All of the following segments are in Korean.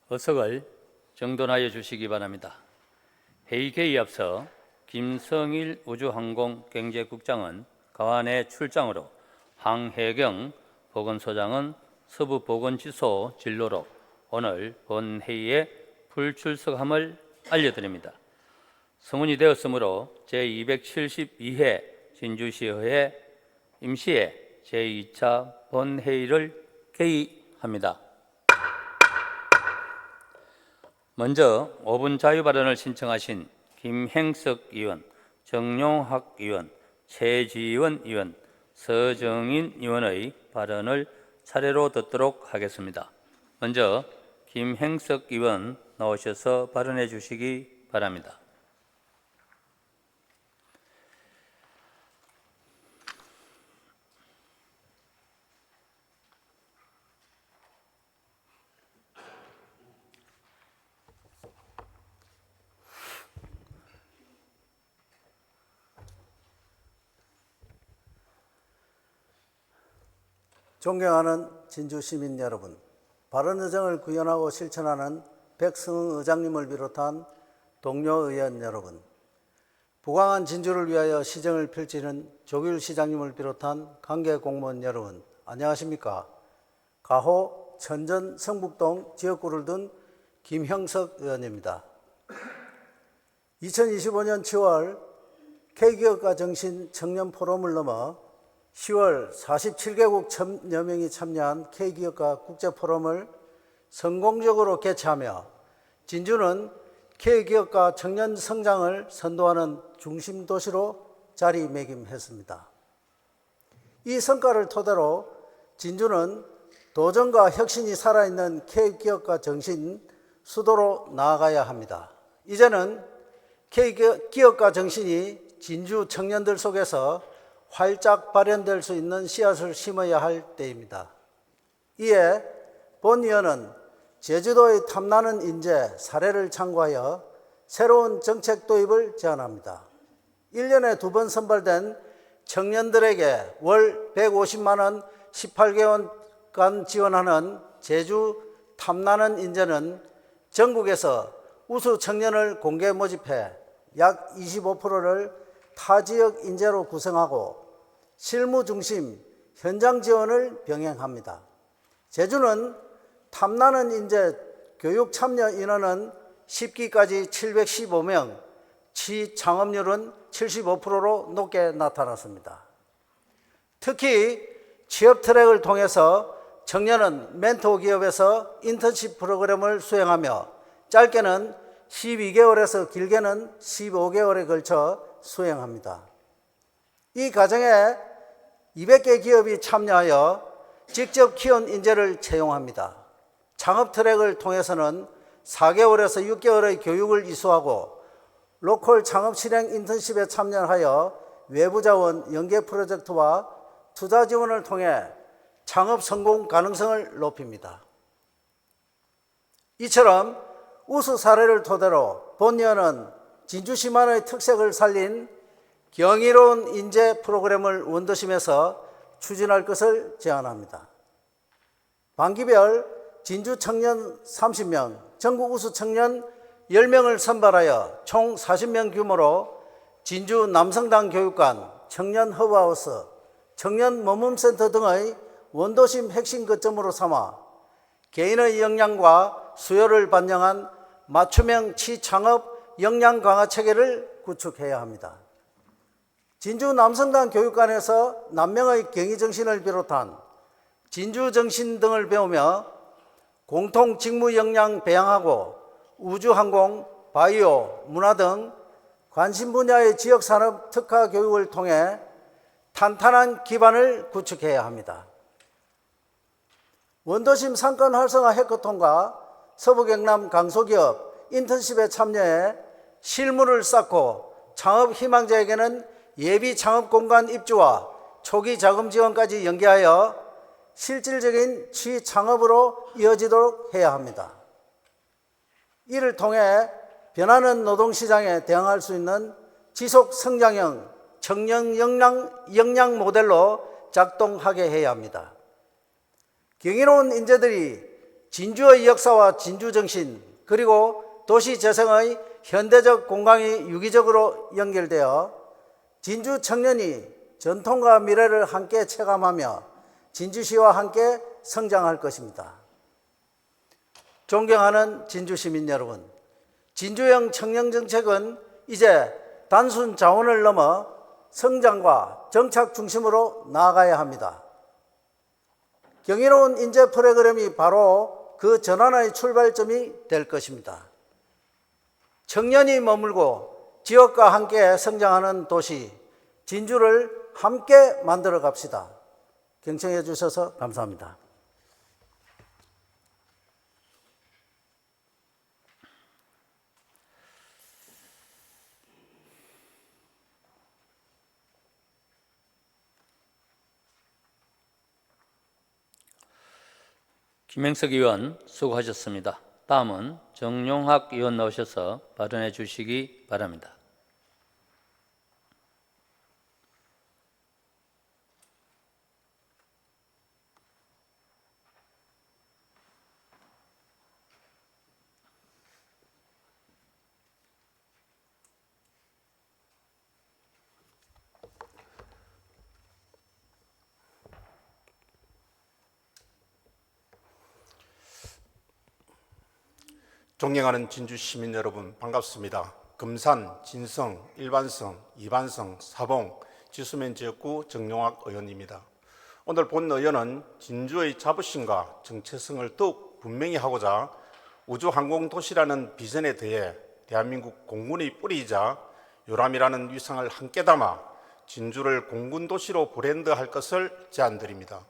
의석을 정돈하여 주시기 바랍니다. 회의 개의에 앞서 김성일 우주항공경제국장은 가완의 출장으로 황혜경 보건소장은 서부보건지소 진로로 오늘 본 회의에 불출석함을 알려드립니다. 성운이 되었으므로 제272회 진주시의회 임시회 제2차 본회의를 개의합니다. 먼저 5분 자유발언을 신청하신 김행석 의원, 정용학 의원, 최지원 의원, 서정인 의원의 발언을 차례로 듣도록 하겠습니다. 먼저 김행석 의원 나오셔서 발언해 주시기 바랍니다. 존경하는 진주 시민 여러분, 바른의정을 구현하고 실천하는 백승흥 의장님을 비롯한 동료 의원 여러분, 부강한 진주를 위하여 시정을 펼치는 조규일 시장님을 비롯한 관계 공무원 여러분, 안녕하십니까? 가호 천전 성북동 지역구를 둔 김형석 의원입니다. 2025년 7월 K기업가 정신 청년 포럼을 넘어 10월 47개국 1000여 명이 참여한 K기업가 국제포럼을 성공적으로 개최하며 진주는 K기업가 청년 성장을 선도하는 중심 도시로 자리매김했습니다. 이 성과를 토대로 진주는 도전과 혁신이 살아있는 K기업가 정신 수도로 나아가야 합니다. 이제는 K기업가 정신이 진주 청년들 속에서 활짝 발현될 수 있는 씨앗을 심어야 할 때입니다. 이에 본 의원은 제주도의 탐나는 인재 사례를 참고하여 새로운 정책 도입을 제안합니다. 1년에 2번 선발된 청년들에게 월 150만 원 18개월간 지원하는 제주 탐나는 인재는 전국에서 우수 청년을 공개 모집해 약 25%를 타지역 인재로 구성하고 실무 중심 현장 지원을 병행합니다. 제주는 탐나는 인재 교육 참여 인원은 10기까지 715명, 취창업률은 75%로 높게 나타났습니다. 특히 취업 트랙을 통해서 청년은 멘토 기업에서 인턴십 프로그램을 수행하며 짧게는 12개월에서 길게는 15개월에 걸쳐 수행합니다. 이 과정에 200개 기업이 참여하여 직접 키운 인재를 채용합니다. 창업 트랙을 통해서는 4개월에서 6개월의 교육을 이수하고 로컬 창업 실행 인턴십에 참여하여 외부 자원 연계 프로젝트와 투자 지원을 통해 창업 성공 가능성을 높입니다. 이처럼 우수 사례를 토대로 본 의원은 진주시만의 특색을 살린 경이로운 인재 프로그램을 원도심에서 추진할 것을 제안합니다. 반기별 진주 청년 30명, 전국 우수 청년 10명을 선발하여 총 40명 규모로 진주 남성당 교육관, 청년 허브하우스, 청년 머문센터 등의 원도심 핵심 거점으로 삼아 개인의 역량과 수요를 반영한 맞춤형 취창업 역량 강화 체계를 구축해야 합니다. 진주 남성당 교육관에서 남명의 경의정신을 비롯한 진주정신 등을 배우며 공통 직무 역량 배양하고 우주항공, 바이오, 문화 등 관심 분야의 지역산업 특화 교육을 통해 탄탄한 기반을 구축해야 합니다. 원도심 상권 활성화 해커톤과 서부경남 강소기업 인턴십에 참여해 실무를 쌓고 창업 희망자에게는 예비 창업 공간 입주와 초기 자금 지원까지 연계하여 실질적인 취창업으로 이어지도록 해야 합니다. 이를 통해 변하는 노동시장에 대응할 수 있는 지속 성장형 청년 역량 모델로 작동하게 해야 합니다. 경이로운 인재들이 진주의 역사와 진주 정신, 그리고 도시 재생의 현대적 공간이 유기적으로 연결되어 진주 청년이 전통과 미래를 함께 체감하며 진주시와 함께 성장할 것입니다. 존경하는 진주 시민 여러분, 진주형 청년 정책은 이제 단순 자원을 넘어 성장과 정착 중심으로 나아가야 합니다. 경이로운 인재 프로그램이 바로 그 전환의 출발점이 될 것입니다. 청년이 머물고 지역과 함께 성장하는 도시 진주를 함께 만들어 갑시다. 경청해 주셔서 감사합니다. 김행석 의원 수고하셨습니다. 다음은 정용학 의원 나오셔서 발언해 주시기 바랍니다. 존경하는 진주 시민 여러분, 반갑습니다. 금산, 진성, 일반성, 이반성, 사봉, 지수면 지역구 정용학 의원입니다. 오늘 본 의원은 진주의 자부심과 정체성을 더욱 분명히 하고자 우주항공도시라는 비전에 대해 대한민국 공군의 뿌리이자 요람이라는 위상을 함께 담아 진주를 공군도시로 브랜드할 것을 제안드립니다.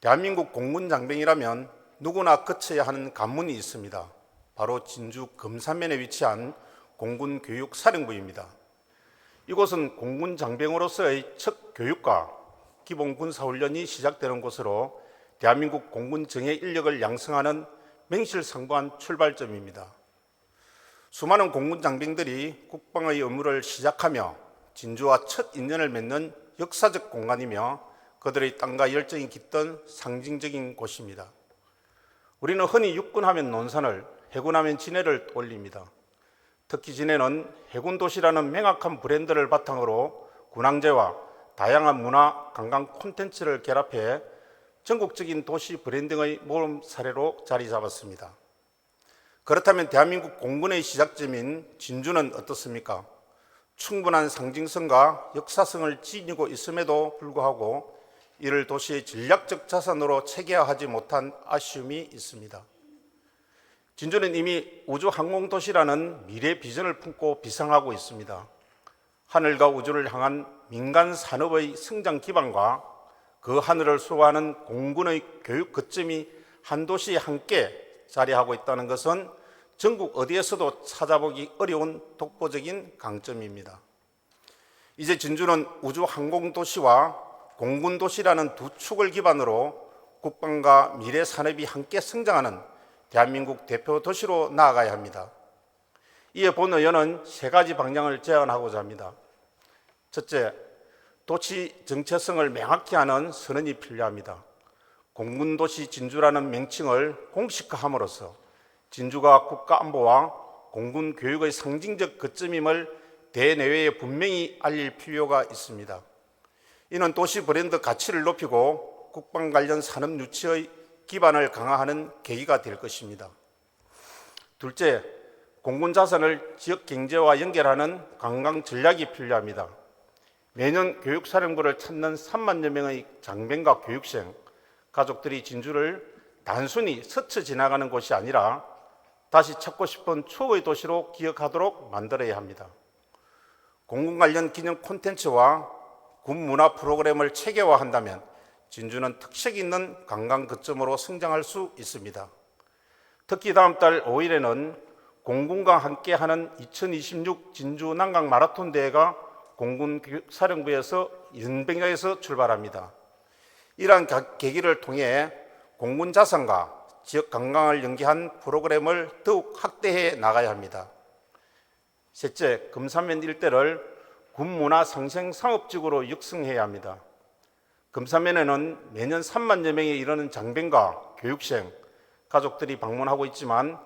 대한민국 공군장병이라면 누구나 거쳐야 하는 관문이 있습니다. 바로 진주 금산면에 위치한 공군교육사령부입니다. 이곳은 공군장병으로서의 첫 교육과 기본 군사훈련이 시작되는 곳으로 대한민국 공군 정예 인력을 양성하는 명실상부한 출발점입니다. 수많은 공군장병들이 국방의 의무를 시작하며 진주와 첫 인연을 맺는 역사적 공간이며 그들의 땅과 열정이 깃든 상징적인 곳입니다. 우리는 흔히 육군하면 논산을, 해군하면 진해를 떠올립니다. 특히 진해는 해군도시라는 명확한 브랜드를 바탕으로 군항제와 다양한 문화, 관광 콘텐츠를 결합해 전국적인 도시 브랜딩의 모범 사례로 자리 잡았습니다. 그렇다면 대한민국 공군의 시작점인 진주는 어떻습니까? 충분한 상징성과 역사성을 지니고 있음에도 불구하고 이를 도시의 전략적 자산으로 체계화하지 못한 아쉬움이 있습니다. 진주는 이미 우주항공도시라는 미래 비전을 품고 비상하고 있습니다. 하늘과 우주를 향한 민간 산업의 성장 기반과 그 하늘을 수호하는 공군의 교육 거점이 한 도시에 함께 자리하고 있다는 것은 전국 어디에서도 찾아보기 어려운 독보적인 강점입니다. 이제 진주는 우주항공도시와 공군도시라는 두 축을 기반으로 국방과 미래 산업이 함께 성장하는 대한민국 대표 도시로 나아가야 합니다. 이에 본 의원은 세 가지 방향을 제안하고자 합니다. 첫째, 도시 정체성을 명확히 하는 선언이 필요합니다. 공군도시 진주라는 명칭을 공식화함으로써 진주가 국가안보와 공군교육의 상징적 거점임을 대내외에 분명히 알릴 필요가 있습니다. 이는 도시 브랜드 가치를 높이고 국방 관련 산업 유치의 기반을 강화하는 계기가 될 것입니다. 둘째, 공군 자산을 지역 경제와 연결하는 관광 전략이 필요합니다. 매년 교육사령부를 찾는 3만여 명의 장병과 교육생, 가족들이 진주를 단순히 스쳐 지나가는 곳이 아니라 다시 찾고 싶은 추억의 도시로 기억하도록 만들어야 합니다. 공군 관련 기념 콘텐츠와 군 문화 프로그램을 체계화한다면 진주는 특색 있는 관광 거점으로 성장할 수 있습니다. 특히 다음 달 5일에는 공군과 함께하는 2026 진주 난강 마라톤 대회가 공군 사령부에서 연병장에서 출발합니다. 이러한 계기를 통해 공군 자산과 지역 관광을 연계한 프로그램을 더욱 확대해 나가야 합니다. 셋째, 금산면 일대를 군문화 상생 상업지구로 육성해야 합니다. 금산면에는 매년 3만여 명에 이르는 장병과 교육생, 가족들이 방문하고 있지만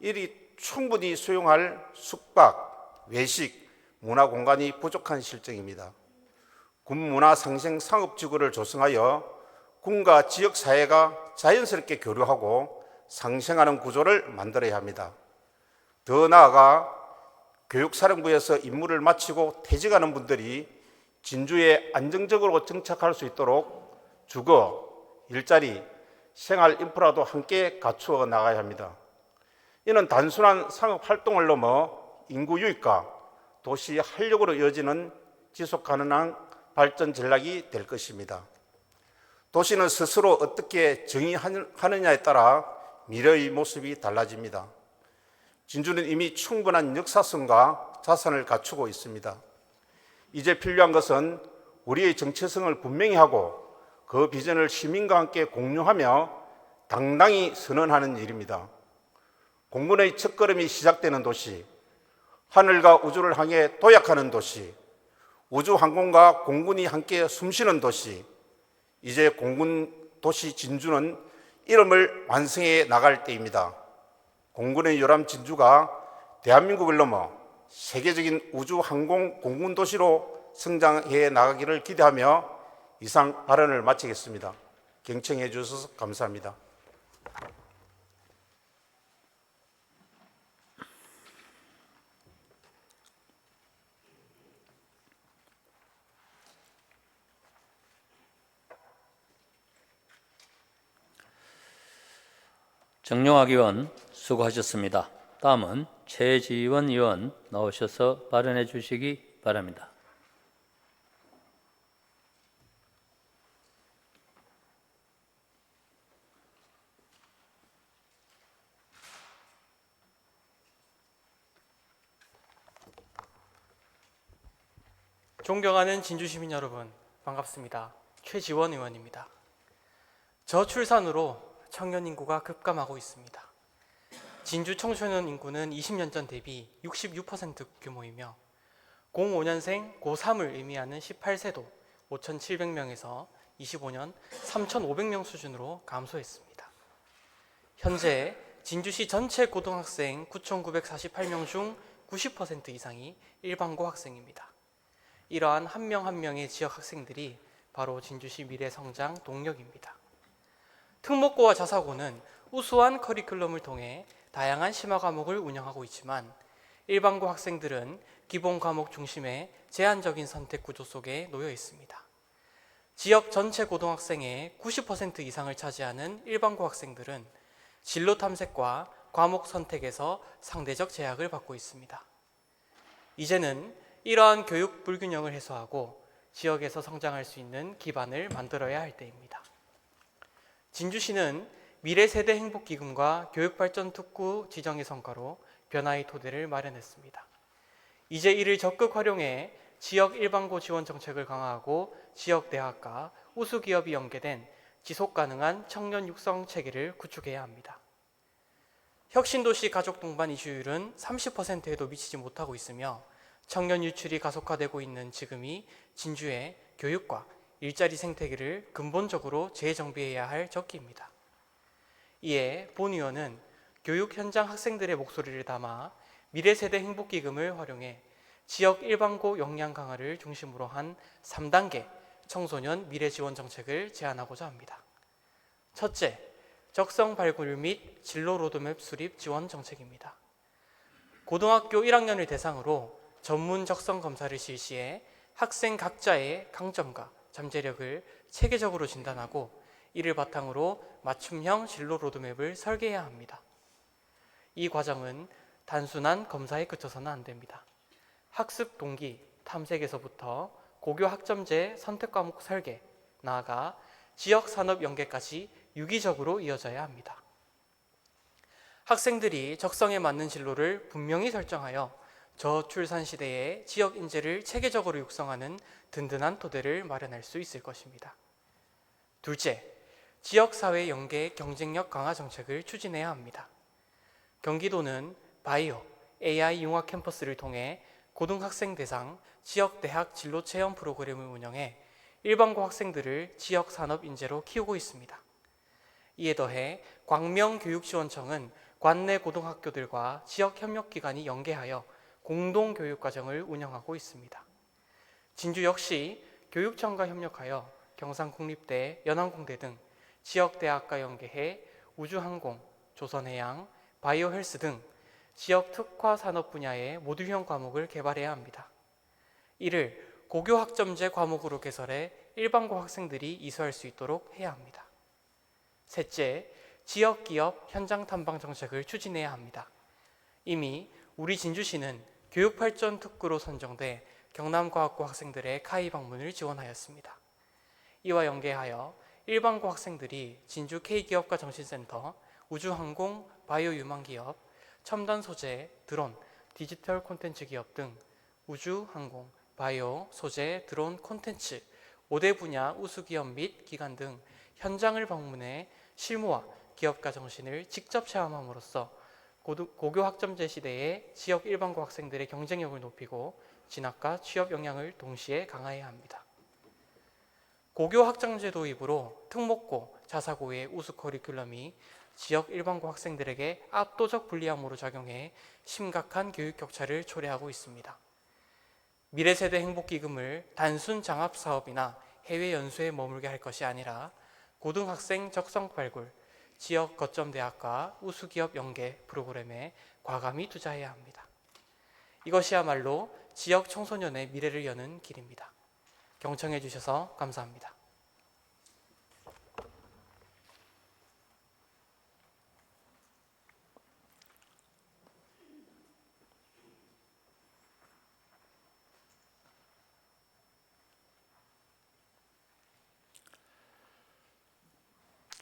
이리 충분히 수용할 숙박, 외식, 문화 공간이 부족한 실정입니다. 군 문화 상생 상업지구를 조성하여 군과 지역 사회가 자연스럽게 교류하고 상생하는 구조를 만들어야 합니다. 더 나아가 교육사령부에서 임무를 마치고 퇴직하는 분들이 진주에 안정적으로 정착할 수 있도록 주거, 일자리, 생활 인프라도 함께 갖추어 나가야 합니다. 이는 단순한 상업 활동을 넘어 인구 유입과 도시 활력으로 이어지는 지속 가능한 발전 전략이 될 것입니다. 도시는 스스로 어떻게 정의하느냐에 따라 미래의 모습이 달라집니다. 진주는 이미 충분한 역사성과 자산을 갖추고 있습니다. 이제 필요한 것은 우리의 정체성을 분명히 하고 그 비전을 시민과 함께 공유하며 당당히 선언하는 일입니다. 공군의 첫걸음이 시작되는 도시, 하늘과 우주를 향해 도약하는 도시, 우주항공과 공군이 함께 숨쉬는 도시, 이제 공군 도시 진주는 이름을 완성해 나갈 때입니다. 공군의 요람 진주가 대한민국을 넘어 세계적인 우주항공 공군 도시로 성장해 나가기를 기대하며 이상 발언을 마치겠습니다. 경청해 주셔서 감사합니다. 정용학 의원 수고하셨습니다. 다음은 최지원 의원 나오셔서 발언해 주시기 바랍니다. 존경하는 진주시민 여러분, 반갑습니다. 최지원 의원입니다. 저출산으로 청년 인구가 급감하고 있습니다. 진주 청소년 인구는 20년 전 대비 66% 규모이며 05년생 고3을 의미하는 18세도 5,700명에서 25년 3,500명 수준으로 감소했습니다. 현재 진주시 전체 고등학생 9,948명 중 90% 이상이 일반고 학생입니다. 이러한 한 명 한 명의 지역 학생들이 바로 진주시 미래 성장 동력입니다. 특목고와 자사고는 우수한 커리큘럼을 통해 다양한 심화 과목을 운영하고 있지만 일반고 학생들은 기본 과목 중심의 제한적인 선택 구조 속에 놓여 있습니다. 지역 전체 고등학생의 90% 이상을 차지하는 일반고 학생들은 진로 탐색과 과목 선택에서 상대적 제약을 받고 있습니다. 이제는 이러한 교육 불균형을 해소하고 지역에서 성장할 수 있는 기반을 만들어야 할 때입니다. 진주시는 미래세대 행복기금과 교육발전특구 지정의 성과로 변화의 토대를 마련했습니다. 이제 이를 적극 활용해 지역 일반고 지원 정책을 강화하고 지역 대학과 우수기업이 연계된 지속가능한 청년 육성 체계를 구축해야 합니다. 혁신도시 가족 동반 이주율은 30%에도 미치지 못하고 있으며 청년 유출이 가속화되고 있는 지금이 진주의 교육과 일자리 생태계를 근본적으로 재정비해야 할 적기입니다. 이에 본 의원은 교육 현장 학생들의 목소리를 담아 미래세대 행복기금을 활용해 지역 일반고 역량 강화를 중심으로 한 3단계 청소년 미래지원 정책을 제안하고자 합니다. 첫째, 적성 발굴 및 진로 로드맵 수립 지원 정책입니다. 고등학교 1학년을 대상으로 전문 적성 검사를 실시해 학생 각자의 강점과 잠재력을 체계적으로 진단하고 이를 바탕으로 맞춤형 진로 로드맵을 설계해야 합니다. 이 과정은 단순한 검사에 그쳐서는 안 됩니다. 학습 동기, 탐색에서부터 고교 학점제 선택 과목 설계, 나아가 지역 산업 연계까지 유기적으로 이어져야 합니다. 학생들이 적성에 맞는 진로를 분명히 설정하여 저출산 시대의 지역 인재를 체계적으로 육성하는 든든한 토대를 마련할 수 있을 것입니다. 둘째, 지역사회 연계 경쟁력 강화 정책을 추진해야 합니다. 경기도는 바이오, AI 융합 캠퍼스를 통해 고등학생 대상 지역대학 진로체험 프로그램을 운영해 일반고 학생들을 지역 산업 인재로 키우고 있습니다. 이에 더해 광명교육지원청은 관내 고등학교들과 지역협력기관이 연계하여 공동교육과정을 운영하고 있습니다. 진주 역시 교육청과 협력하여 경상국립대, 연안공대 등 지역대학과 연계해 우주항공, 조선해양, 바이오헬스 등 지역 특화 산업 분야의 모듈형 과목을 개발해야 합니다. 이를 고교학점제 과목으로 개설해 일반고 학생들이 이수할 수 있도록 해야 합니다. 셋째, 지역기업 현장 탐방 정책을 추진해야 합니다. 이미 우리 진주시는 교육발전 특구로 선정돼 경남과학고 학생들의 카이 방문을 지원하였습니다. 이와 연계하여 일반고 학생들이 진주 K기업가 정신센터, 우주항공, 바이오 유망기업, 첨단 소재, 드론, 디지털 콘텐츠 기업 등 우주, 항공, 바이오, 소재, 드론, 콘텐츠 5대 분야 우수기업 및 기관 등 현장을 방문해 실무와 기업가 정신을 직접 체험함으로써 고교 학점제 시대의 지역 일반고 학생들의 경쟁력을 높이고 진학과 취업 역량을 동시에 강화해야 합니다. 고교 학점제 도입으로 특목고, 자사고의 우수 커리큘럼이 지역 일반고 학생들에게 압도적 불리함으로 작용해 심각한 교육 격차를 초래하고 있습니다. 미래세대 행복기금을 단순 장학사업이나 해외 연수에 머물게 할 것이 아니라 고등학생 적성 발굴, 지역 거점 대학과 우수기업 연계 프로그램에 과감히 투자해야 합니다. 이것이야말로 지역 청소년의 미래를 여는 길입니다. 경청해 주셔서 감사합니다.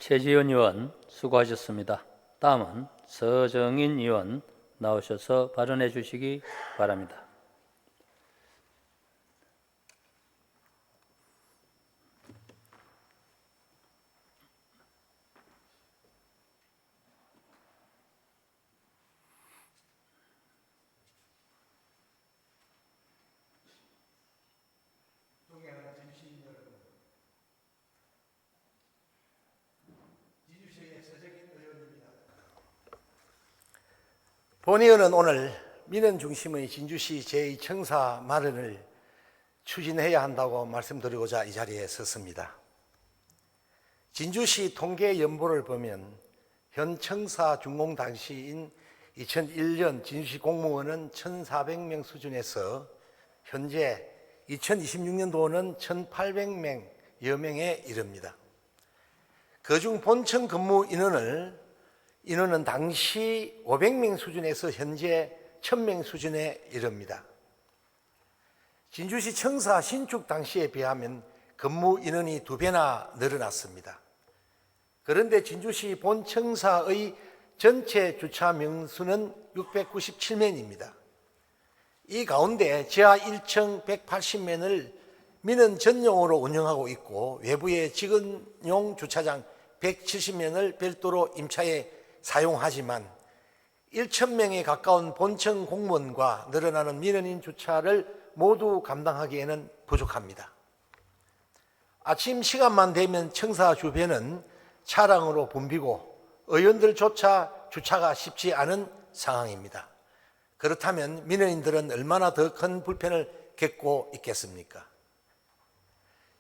최지은 의원 수고하셨습니다. 다음은 서정인 의원 나오셔서 발언해 주시기 바랍니다. 본의원은 오늘 민원 중심의 진주시 제2청사 마련을 추진해야 한다고 말씀드리고자 이 자리에 섰습니다. 진주시 통계 연보를 보면 현 청사 준공 당시인 2001년 진주시 공무원은 1,400명 수준에서 현재 2026년도는 1,800여 명에 이릅니다. 그중 본청 근무 인원은 당시 500명 수준에서 현재 1,000명 수준에 이릅니다. 진주시 청사 신축 당시에 비하면 근무 인원이 2배나 늘어났습니다. 그런데 진주시 본청사의 전체 주차 명수는 697면입니다. 이 가운데 지하 1층 180면을 민원 전용으로 운영하고 있고 외부의 직원용 주차장 170면을 별도로 임차에 사용하지만 1,000명에 가까운 본청 공무원과 늘어나는 민원인 주차를 모두 감당하기에는 부족합니다. 아침 시간만 되면 청사 주변은 차량으로 붐비고 의원들조차 주차가 쉽지 않은 상황입니다. 그렇다면 민원인들은 얼마나 더 큰 불편을 겪고 있겠습니까?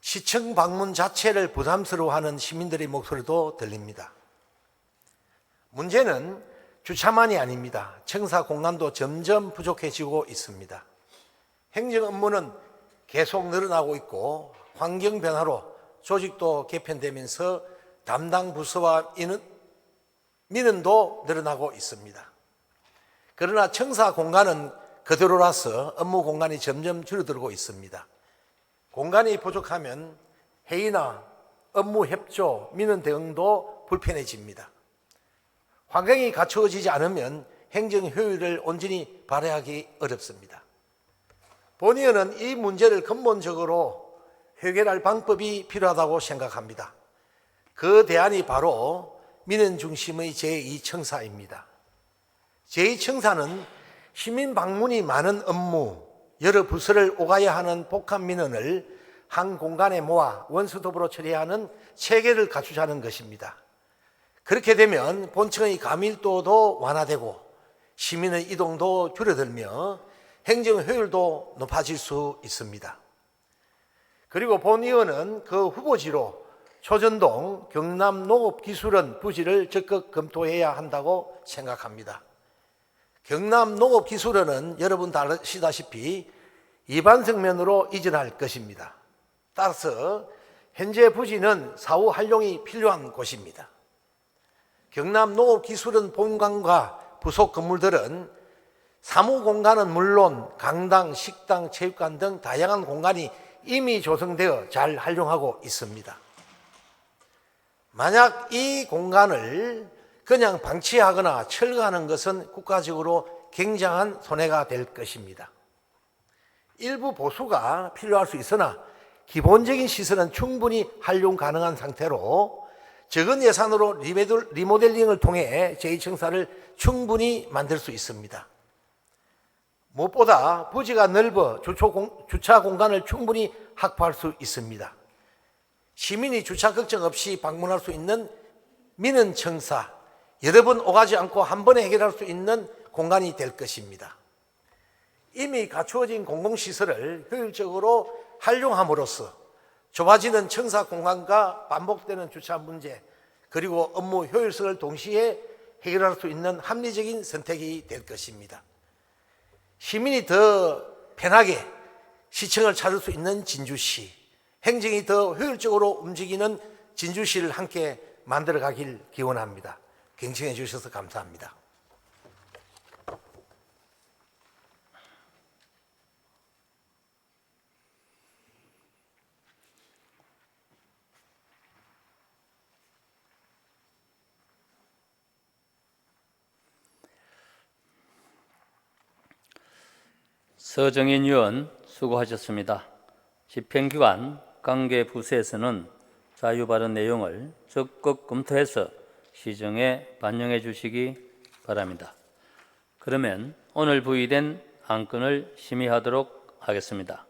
시청 방문 자체를 부담스러워하는 시민들의 목소리도 들립니다. 문제는 주차만이 아닙니다. 청사 공간도 점점 부족해지고 있습니다. 행정 업무는 계속 늘어나고 있고 환경 변화로 조직도 개편되면서 담당 부서와 민원도 늘어나고 있습니다. 그러나 청사 공간은 그대로라서 업무 공간이 점점 줄어들고 있습니다. 공간이 부족하면 회의나 업무 협조, 민원 대응도 불편해집니다. 환경이 갖추어지지 않으면 행정 효율을 온전히 발휘하기 어렵습니다. 본의원은 이 문제를 근본적으로 해결할 방법이 필요하다고 생각합니다. 그 대안이 바로 민원 중심의 제2청사입니다. 제2청사는 시민 방문이 많은 업무, 여러 부서를 오가야 하는 복합 민원을 한 공간에 모아 원수톱으로 처리하는 체계를 갖추자는 것입니다. 그렇게 되면 본청의 가밀도도 완화되고 시민의 이동도 줄어들며 행정 효율도 높아질 수 있습니다. 그리고 본의원은 그 후보지로 초전동 경남농업기술원 부지를 적극 검토해야 한다고 생각합니다. 경남농업기술원은 여러분 다 아시다시피 이반석면으로 이전할 것입니다. 따라서 현재 부지는 사후 활용이 필요한 곳입니다. 경남농업기술원 본관과 부속 건물들은 사무공간은 물론 강당, 식당, 체육관 등 다양한 공간이 이미 조성되어 잘 활용하고 있습니다. 만약 이 공간을 그냥 방치하거나 철거하는 것은 국가적으로 굉장한 손해가 될 것입니다. 일부 보수가 필요할 수 있으나 기본적인 시설은 충분히 활용 가능한 상태로 적은 예산으로 리모델링을 통해 제2청사를 충분히 만들 수 있습니다. 무엇보다 부지가 넓어 주차 공간을 충분히 확보할 수 있습니다. 시민이 주차 걱정 없이 방문할 수 있는 민원청사, 여러 번 오가지 않고 한 번에 해결할 수 있는 공간이 될 것입니다. 이미 갖추어진 공공시설을 효율적으로 활용함으로써 좁아지는 청사 공간과 반복되는 주차 문제, 그리고 업무 효율성을 동시에 해결할 수 있는 합리적인 선택이 될 것입니다. 시민이 더 편하게 시청을 찾을 수 있는 진주시, 행정이 더 효율적으로 움직이는 진주시를 함께 만들어가길 기원합니다. 경청해 주셔서 감사합니다. 서정인 의원 수고하셨습니다. 집행기관 관계 부서에서는 자유발언 내용을 적극 검토해서 시정에 반영해 주시기 바랍니다. 그러면 오늘 부의된 안건을 심의하도록 하겠습니다.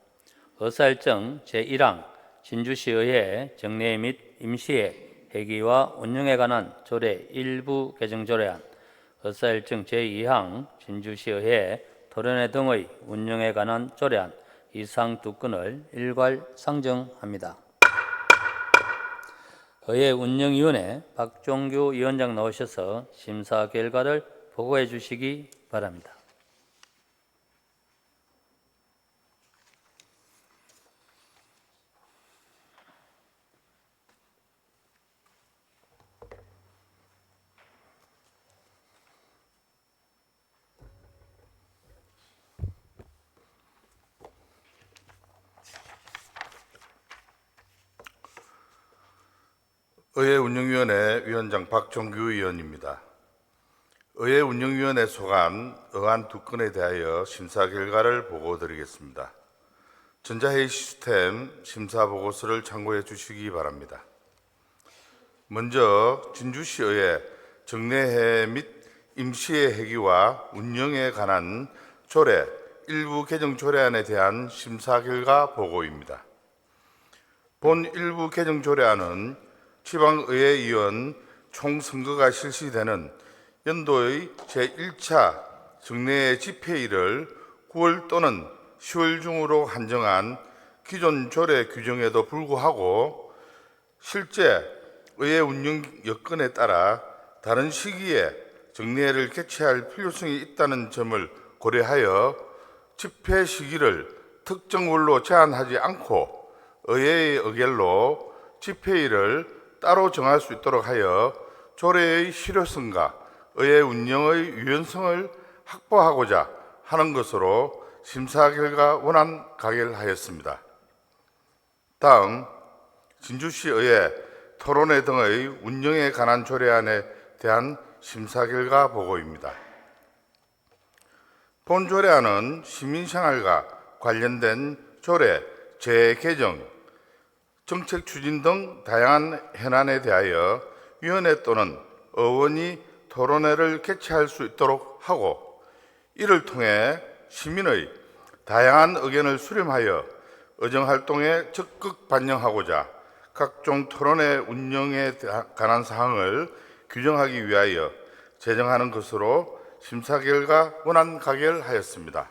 의사일정 제1항 진주시의회 정례 및 임시회 회기와 운영에 관한 조례 일부 개정 조례안, 의사일정 제2항 진주시의회 토론회 등의 운영에 관한 조례안 이상 두 건을 일괄 상정합니다. 의회 운영위원회 박종규 위원장 나오셔서 심사 결과를 보고해 주시기 바랍니다. 의회 운영위원회 위원장 박종규 의원입니다. 의회 운영위원회 소관 의안 두 건에 대하여 심사 결과를 보고드리겠습니다. 전자회의 시스템 심사 보고서를 참고해 주시기 바랍니다. 먼저 진주시의회 정례회 및 임시회 회기와 운영에 관한 조례 일부 개정 조례안에 대한 심사 결과 보고입니다. 본 일부 개정 조례안은 지방의회의원 총선거가 실시되는 연도의 제1차 정례회 집회일을 9월 또는 10월 중으로 한정한 기존 조례 규정에도 불구하고 실제 의회 운영 여건에 따라 다른 시기에 정례회를 개최할 필요성이 있다는 점을 고려하여 집회 시기를 특정 월로 제한하지 않고 의회의 의결로 집회일을 따로 정할 수 있도록 하여 조례의 실효성과 의회 운영의 유연성을 확보하고자 하는 것으로 심사 결과 원안 가결하였습니다. 다음 진주시 의회 토론회 등의 운영에 관한 조례안에 대한 심사 결과 보고입니다. 본 조례안은 시민생활과 관련된 조례 재개정, 정책 추진 등 다양한 현안에 대하여 위원회 또는 의원이 토론회를 개최할 수 있도록 하고 이를 통해 시민의 다양한 의견을 수렴하여 의정활동에 적극 반영하고자 각종 토론회 운영에 관한 사항을 규정하기 위하여 제정하는 것으로 심사 결과 원안 가결하였습니다.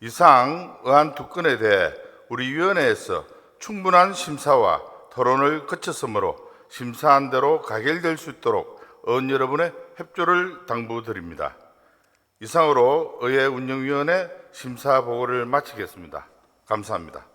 이상 의안 두 건에 대해 우리 위원회에서 충분한 심사와 토론을 거쳤으므로 심사한 대로 가결될 수 있도록 의원 여러분의 협조를 당부드립니다. 이상으로 의회 운영위원회 심사 보고를 마치겠습니다. 감사합니다.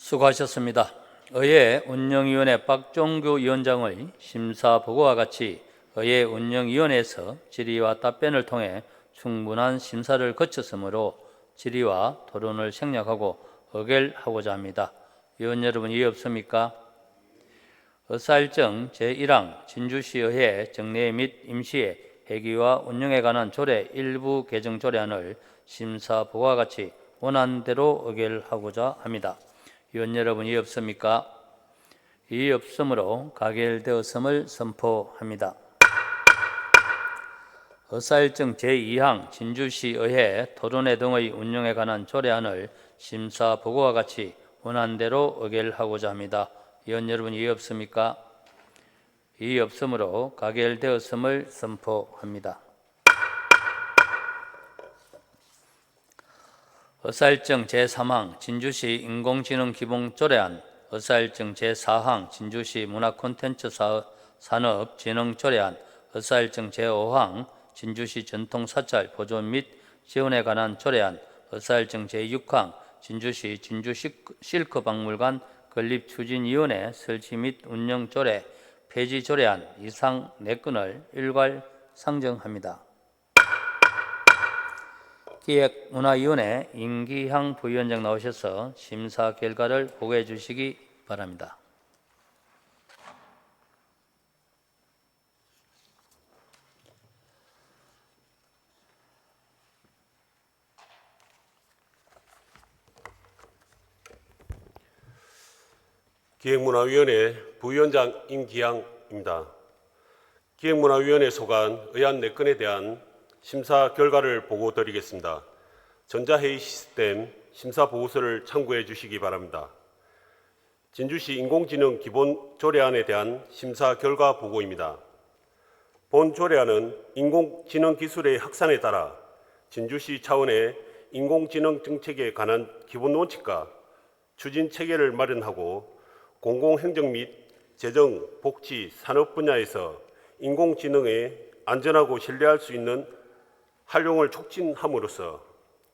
수고하셨습니다. 의회 운영위원회 박종규 위원장의 심사 보고와 같이 의회 운영위원회에서 질의와 답변을 통해 충분한 심사를 거쳤으므로 질의와 토론을 생략하고 의결하고자 합니다. 위원 여러분 이해 없습니까? 의사일정 제1항 진주시의회 정례 및 임시회 회기와 운영에 관한 조례 일부 개정 조례안을 심사 보고와 같이 원안대로 의결하고자 합니다. 위원 여러분 이해 없습니까? 이해 없으므로 가결되었음을 선포합니다. 의사일정 제2항 진주시의회 토론회 등의 운영에 관한 조례안을 심사 보고와 같이 원안대로 의결하고자 합니다. 위원 여러분 이해 없습니까? 이해 없으므로 가결되었음을 선포합니다. 의사일정 제3항 진주시 인공지능 기본 조례안, 의사일정 제4항 진주시 문화 콘텐츠 산업 진흥 조례안, 의사일정 제5항 진주시 전통 사찰 보존 및 지원에 관한 조례안, 의사일정 제6항 진주시 진주 실크 박물관 건립 추진위원회 설치 및 운영 조례 폐지 조례안 이상 4건을 일괄 상정합니다. 기획문화위원회 임기향 부위원장 나오셔서 심사 결과를 보고해 주시기 바랍니다. 기획문화위원회 부위원장 임기향입니다. 기획문화위원회 소관 의안 4건에 대한 심사 결과를 보고드리겠습니다. 전자회의 시스템 심사 보고서를 참고해 주시기 바랍니다. 진주시 인공지능 기본 조례안에 대한 심사 결과 보고입니다. 본 조례안은 인공지능 기술의 확산에 따라 진주시 차원의 인공지능 정책에 관한 기본 원칙과 추진 체계를 마련하고 공공행정 및 재정, 복지, 산업 분야에서 인공지능의 안전하고 신뢰할 수 있는 활용을 촉진함으로써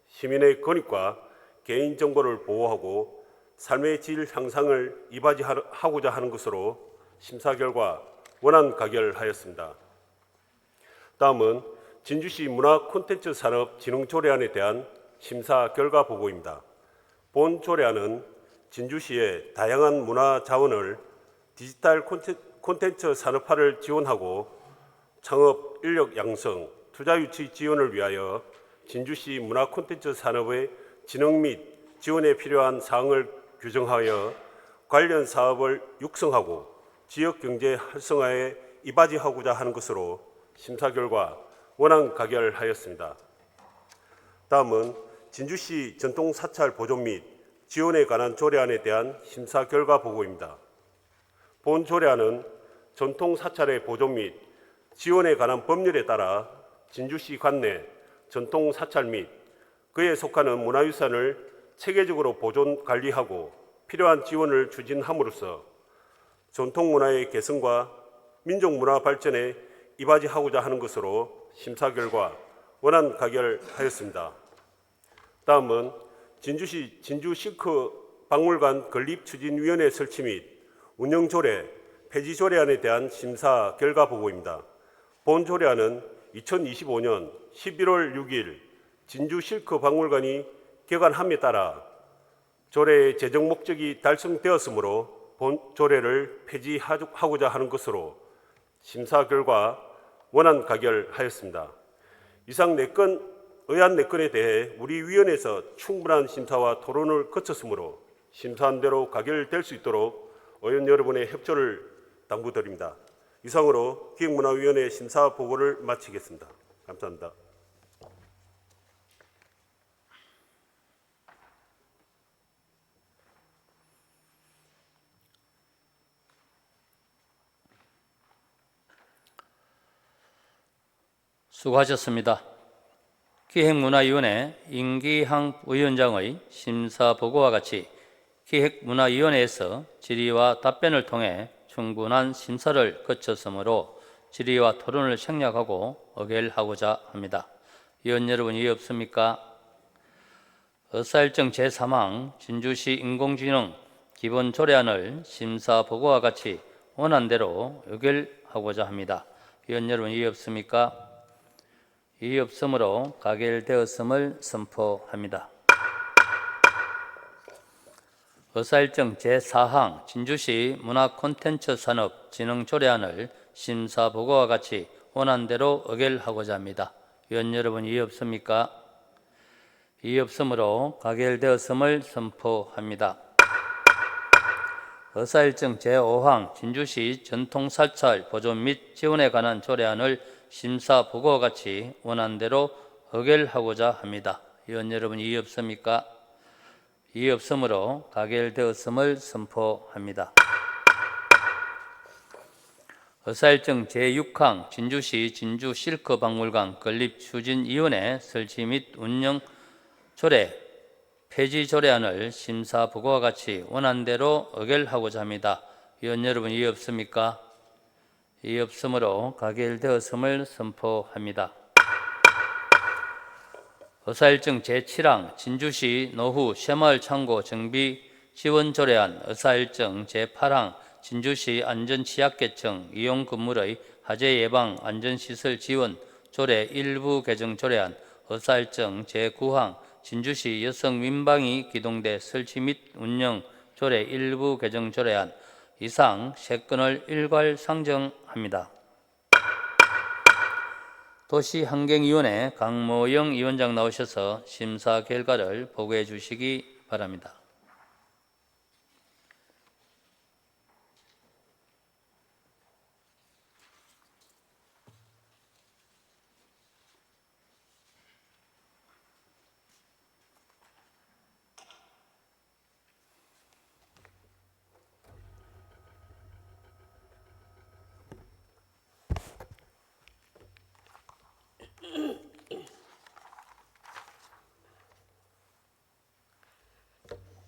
시민의 권익과 개인정보를 보호하고 삶의 질 향상을 이바지하고자 하는 것으로 심사 결과 원안 가결하였습니다. 다음은 진주시 문화 콘텐츠 산업 진흥 조례안에 대한 심사 결과 보고입니다. 본 조례안은 진주시의 다양한 문화 자원을 디지털 콘텐츠 산업화를 지원하고 창업 인력 양성, 투자 유치 지원을 위하여 진주시 문화 콘텐츠 산업의 진흥 및 지원에 필요한 사항을 규정하여 관련 사업을 육성하고 지역 경제 활성화에 이바지하고자 하는 것으로 심사 결과 원안 가결하였습니다. 다음은 진주시 전통 사찰 보존 및 지원에 관한 조례안에 대한 심사 결과 보고입니다. 본 조례안은 전통 사찰의 보존 및 지원에 관한 법률에 따라 진주시 관내 전통 사찰 및 그에 속하는 문화유산을 체계적으로 보존 관리하고 필요한 지원을 추진함으로써 전통 문화의 개선과 민족 문화 발전에 이바지하고자 하는 것으로 심사 결과 원안 가결하였습니다. 다음은 진주시 진주 실크 박물관 건립 추진위원회 설치 및 운영 조례 폐지 조례안에 대한 심사 결과 보고입니다. 본 조례안은 2025년 11월 6일 진주 실크 박물관이 개관함에 따라 조례의 제정 목적이 달성되었으므로 본 조례를 폐지하고자 하는 것으로 심사 결과 원안 가결하였습니다. 이상 4건 의안 4건에 대해 우리 위원회에서 충분한 심사와 토론을 거쳤으므로 심사한 대로 가결될 수 있도록 의원 여러분의 협조를 당부드립니다. 이상으로 기획문화위원회 심사 보고를 마치겠습니다. 감사합니다. 수고하셨습니다. 기획문화위원회 임기항 위원장의 심사보고와 같이 기획문화위원회에서 질의와 답변을 통해 충분한 심사를 거쳤으므로 질의와 토론을 생략하고 의결하고자 합니다. 위원 여러분, 이해 없습니까? 의사일정 제3항 진주시 인공지능 기본조례안을 심사보고와 같이 원안대로 의결하고자 합니다. 위원 여러분, 이해 없습니까? 이의 없으므로 가결되었음을 선포합니다. 의사일정 제4항 진주시 문화콘텐츠산업진흥조례안을 심사보고와 같이 원안대로 의결하고자 합니다. 위원 여러분, 이의 없습니까? 이의 없으므로 가결되었음을 선포합니다. 의사일정 제5항 진주시 전통사찰 보존 및 지원에 관한 조례안을 심사보고와 같이 원안대로 의결하고자 합니다. 위원 여러분, 이의 없습니까? 이의 없으므로 가결되었음을 선포합니다. 의사일정 제6항 진주시 진주실크박물관 건립추진위원회 설치 및 운영 조례 폐지 조례안을 심사보고와 같이 원안대로 의결하고자 합니다. 위원 여러분, 이의 없습니까? 이의 없으므로 가결되었음을 선포합니다. 의사일정 제7항 진주시 노후 새마을 창고 정비 지원 조례안, 의사일정 제8항 진주시 안전취약계층 이용 건물의 화재 예방 안전시설 지원 조례 일부 개정 조례안, 의사일정 제9항 진주시 여성 민방위 기동대 설치 및 운영 조례 일부 개정 조례안, 이상 3건을 일괄 상정합니다. 도시환경위원회 강모영 위원장 나오셔서 심사 결과를 보고해 주시기 바랍니다.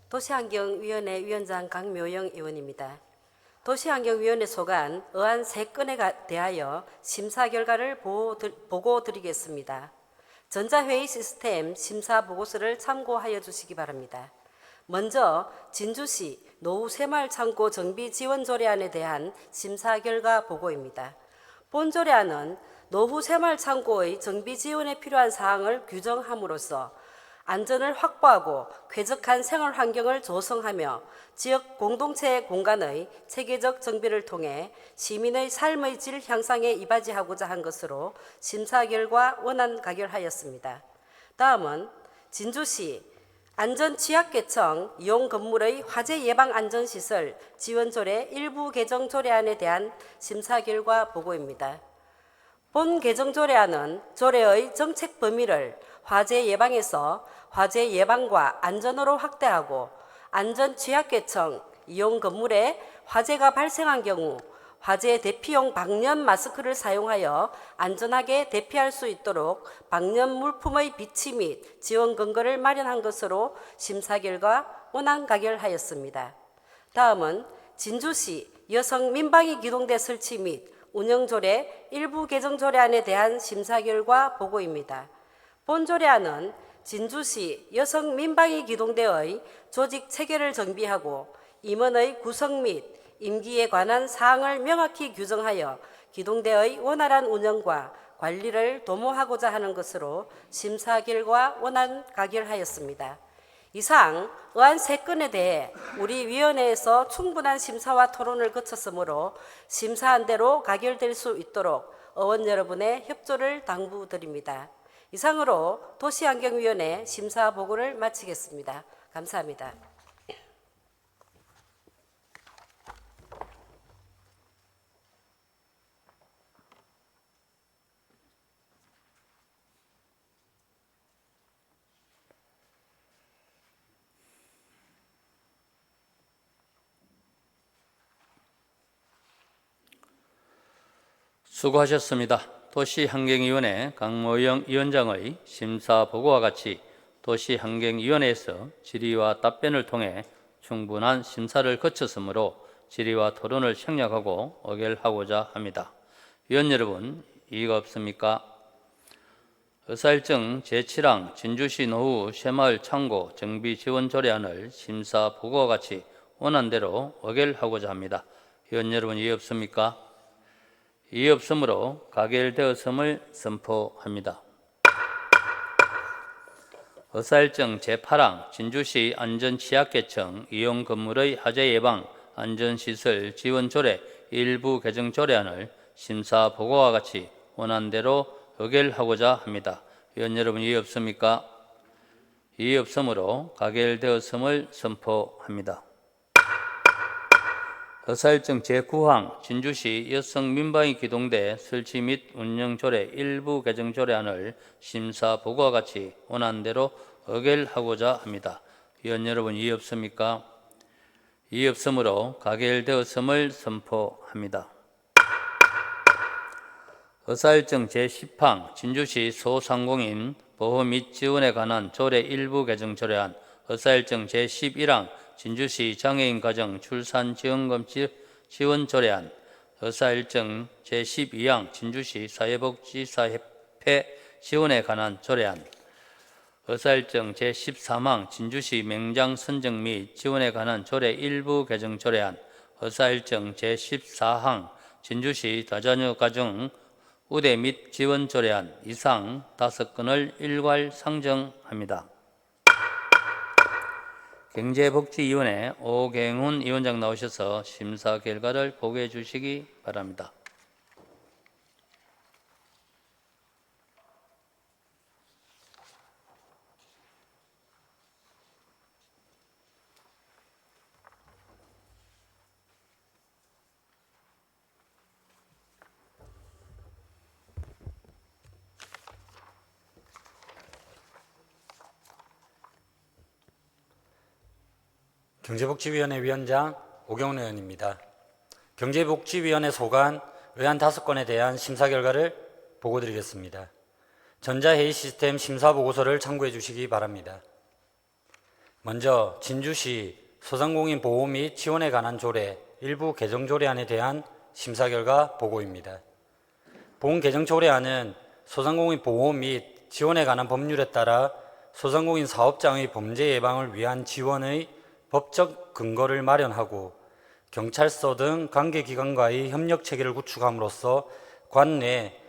도시환경위원회 위원장 강묘영 의원입니다. 도시환경위원회 소관 의안 3건에 대하여 심사 결과를 보고 드리겠습니다. 전자회의 시스템 심사 보고서를 참고하여 주시기 바랍니다. 먼저 진주시 노후 새마을 창고 정비 지원 조례안에 대한 심사 결과 보고입니다. 본 조례안은 노후 새마을 창고의 정비 지원에 필요한 사항을 규정함으로써 안전을 확보하고 쾌적한 생활 환경을 조성하며 지역 공동체 공간의 체계적 정비를 통해 시민의 삶의 질 향상에 이바지하고자 한 것으로 심사 결과 원안 가결하였습니다. 다음은 진주시 안전취약계층 이용 건물의 화재 예방 안전시설 지원조례 일부 개정 조례안에 대한 심사 결과 보고입니다. 본 개정 조례안은 조례의 정책 범위를 화재 예방에서 화재 예방과 안전으로 확대하고 안전 취약계층 이용 건물에 화재가 발생한 경우 화재 대피용 방염 마스크를 사용하여 안전하게 대피할 수 있도록 방염 물품의 비치 및 지원 근거를 마련한 것으로 심사 결과 원안 가결하였습니다. 다음은 진주시 여성 민방위 기동대 설치 및 운영조례 일부 개정 조례안에 대한 심사 결과 보고입니다. 본 조례안은 진주시 여성 민방위 기동대의 조직 체계를 정비하고 임원의 구성 및 임기에 관한 사항을 명확히 규정하여 기동대의 원활한 운영과 관리를 도모하고자 하는 것으로 심사 결과 원안 가결하였습니다. 이상 의안 3건에 대해 우리 위원회에서 충분한 심사와 토론을 거쳤으므로 심사한 대로 가결될 수 있도록 의원 여러분의 협조를 당부드립니다. 이상으로 도시환경위원회 심사 보고를 마치겠습니다. 감사합니다. 수고하셨습니다. 도시환경위원회 강모영 위원장의 심사 보고와 같이 도시환경위원회에서 질의와 답변을 통해 충분한 심사를 거쳤으므로 질의와 토론을 생략하고 의결하고자 합니다. 위원 여러분, 이의가 없습니까? 의사일정 제7항 진주시 노후 새마을 창고 정비 지원 조례안을 심사 보고와 같이 원안대로 의결하고자 합니다. 위원 여러분, 이의 없습니까? 이의 없으므로 가결되었음을 선포합니다. 의사일정 제8항 진주시 안전취약계층 이용 건물의 화재 예방 안전시설 지원 조례 일부 개정 조례안을 심사 보고와 같이 원안대로 의결하고자 합니다. 위원 여러분, 이의 없습니까? 이의 없으므로 가결되었음을 선포합니다. 의사일정 제9항 진주시 여성 민방위 기동대 설치 및 운영 조례 일부 개정 조례안을 심사 보고와 같이 원안대로 의결하고자 합니다. 위원 여러분, 이의 없습니까? 이의 없으므로 가결되었음을 선포합니다. 의사일정 제10항 진주시 소상공인 보호 및 지원에 관한 조례 일부 개정 조례안 의사일정 제11항 진주시 장애인 가정 출산 지원금 지원 조례안 의사일정 제12항 진주시 사회복지사협회 지원에 관한 조례안 의사일정 제13항 진주시 맹장 선정 및 지원에 관한 조례 일부 개정 조례안 의사일정 제14항 진주시 다자녀 가정 우대 및 지원 조례안 이상 5건을 일괄 상정합니다. 경제복지위원회 오경훈 위원장 나오셔서 심사 결과를 보고해 주시기 바랍니다. 경제복지위원회 위원장 오경훈 의원입니다. 경제복지위원회 소관 의안 5건에 대한 심사 결과를 보고드리겠습니다. 전자회의 시스템 심사 보고서를 참고해 주시기 바랍니다. 먼저 진주시 소상공인 보호 및 지원에 관한 조례 일부 개정 조례안에 대한 심사 결과 보고입니다. 본 개정 조례안은 소상공인 보호 및 지원에 관한 법률에 따라 소상공인 사업장의 범죄 예방을 위한 지원의 법적 근거를 마련하고 경찰서 등 관계기관과의 협력 체계를 구축함으로써 관내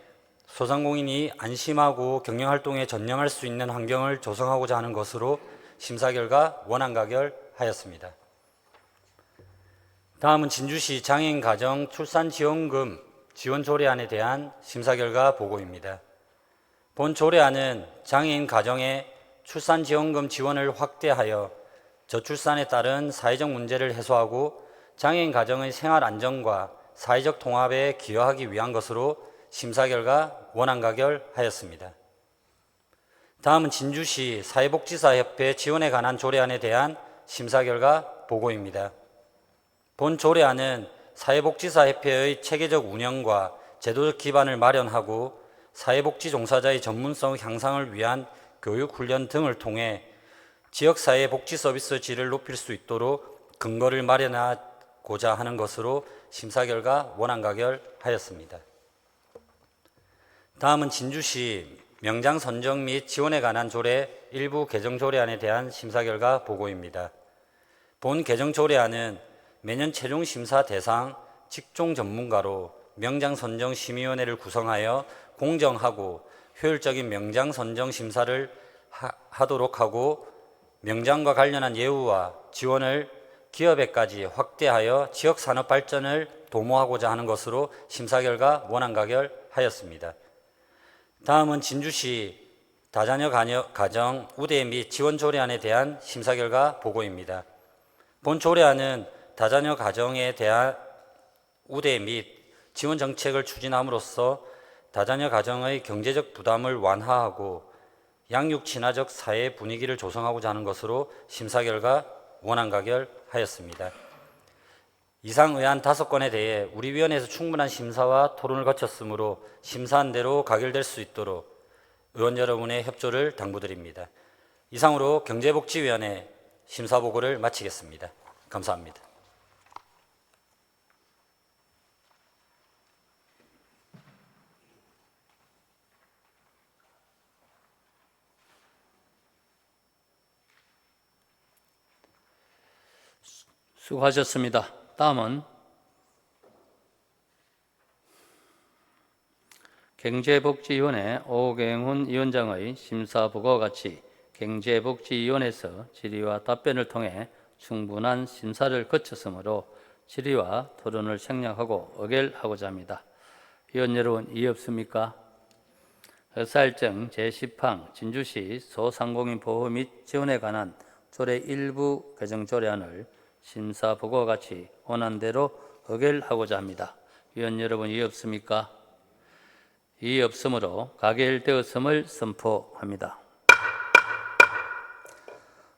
소상공인이 안심하고 경영활동에 전념할 수 있는 환경을 조성하고자 하는 것으로 심사 결과 원안 가결하였습니다. 다음은 진주시 장애인 가정 출산지원금 지원 조례안에 대한 심사 결과 보고입니다. 본 조례안은 장애인 가정의 출산지원금 지원을 확대하여 저출산에 따른 사회적 문제를 해소하고 장애인 가정의 생활 안정과 사회적 통합에 기여하기 위한 것으로 심사 결과 원안 가결하였습니다. 다음은 진주시 사회복지사협회 지원에 관한 조례안에 대한 심사 결과 보고입니다. 본 조례안은 사회복지사협회의 체계적 운영과 제도적 기반을 마련하고 사회복지 종사자의 전문성 향상을 위한 교육, 훈련 등을 통해 지역사회 복지 서비스 질을 높일 수 있도록 근거를 마련하고자 하는 것으로 심사 결과 원안 가결하였습니다. 다음은 진주시 명장 선정 및 지원에 관한 조례 일부 개정 조례안에 대한 심사 결과 보고입니다. 본 개정 조례안은 매년 최종 심사 대상 직종 전문가로 명장 선정 심의위원회를 구성하여 공정하고 효율적인 명장 선정 심사를 하도록 하고 명장과 관련한 예우와 지원을 기업에까지 확대하여 지역 산업 발전을 도모하고자 하는 것으로 심사 결과 원안 가결하였습니다. 다음은 진주시 다자녀 가정 우대 및 지원 조례안에 대한 심사 결과 보고입니다. 본 조례안은 다자녀 가정에 대한 우대 및 지원 정책을 추진함으로써 다자녀 가정의 경제적 부담을 완화하고 양육 친화적 사회 분위기를 조성하고자 하는 것으로 심사 결과 원안 가결하였습니다. 이상 의안 5건에 대해 우리 위원회에서 충분한 심사와 토론을 거쳤으므로 심사한 대로 가결될 수 있도록 의원 여러분의 협조를 당부드립니다. 이상으로 경제복지위원회 심사보고를 마치겠습니다. 감사합니다. 수고하셨습니다. 다음은 경제복지위원회 오경훈 위원장의 심사보고와 같이 경제복지위원회에서 질의와 답변을 통해 충분한 심사를 거쳤으므로 질의와 토론을 생략하고 의결하고자 합니다. 위원 여러분, 이의 없습니까? 의사일정 제10항 진주시 소상공인 보호 및 지원에 관한 조례 일부 개정 조례안을 심사보고와 같이 원안대로 의결하고자 합니다. 위원 여러분, 이의 없습니까? 이의 없으므로 가결되었음을 선포합니다.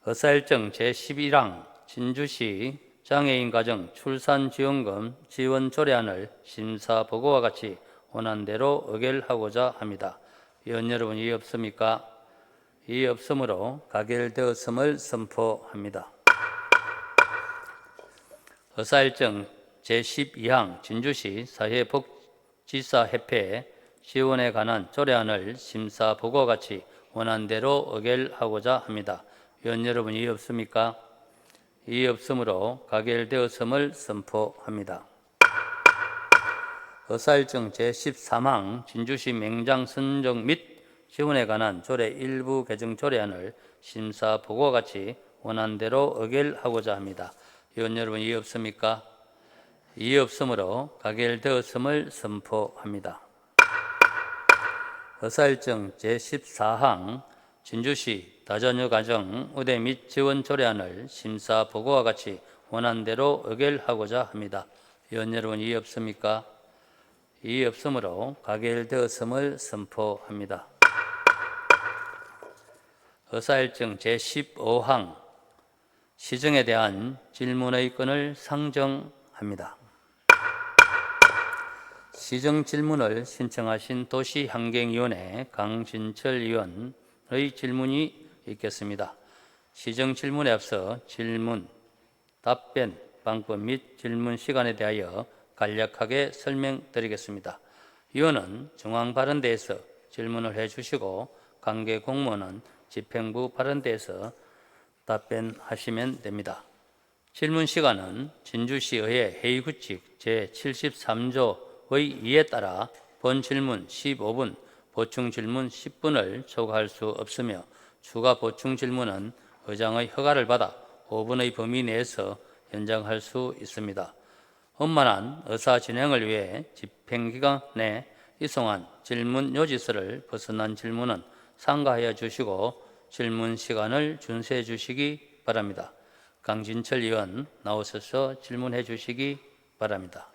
의사일정 제11항 진주시 장애인 가정 출산지원금 지원 조례안을 심사보고와 같이 원안대로 의결하고자 합니다. 위원 여러분, 이의 없습니까? 이의 없으므로 가결되었음을 선포합니다. 의사일정 제12항 진주시 사회복지사협회 지원에 관한 조례안을 심사보고와 같이 원안대로 의결하고자 합니다. 위원 여러분, 이의 없습니까? 이의 없으므로 가결되었음을 선포합니다. 의사일정 제13항 진주시 맹장 선정 및 지원에 관한 조례 일부 개정 조례안을 심사보고와 같이 원안대로 의결하고자 합니다. 위원 여러분, 이의 없습니까? 이의 없으므로 가결되었음을 선포합니다. 의사일정 제14항 진주시 다자녀 가정 우대 및 지원 조례안을 심사보고와 같이 원안대로 의결하고자 합니다. 위원 여러분, 이의 없습니까? 이의 없으므로 가결되었음을 선포합니다. 의사일정 제15항 시정에 대한 질문의 건을 상정합니다. 시정 질문을 신청하신 도시환경위원회 강진철 의원의 질문이 있겠습니다. 시정 질문에 앞서 질문, 답변, 방법 및 질문 시간에 대하여 간략하게 설명드리겠습니다. 위원은 중앙발언대에서 질문을 해주시고 관계 공무원은 집행부 발언대에서 답변하시면 됩니다. 질문 시간은 진주시의회 회의규칙 제73조의 2에 따라 본 질문 15분, 보충 질문 10분을 초과할 수 없으며 추가 보충 질문은 의장의 허가를 받아 5분의 범위 내에서 연장할 수 있습니다. 원만한 의사 진행을 위해 집행기간 내 이송한 질문 요지서를 벗어난 질문은 상가하여 주시고 질문 시간을 준수해 주시기 바랍니다. 강진철 의원 나오셔서 질문해 주시기 바랍니다.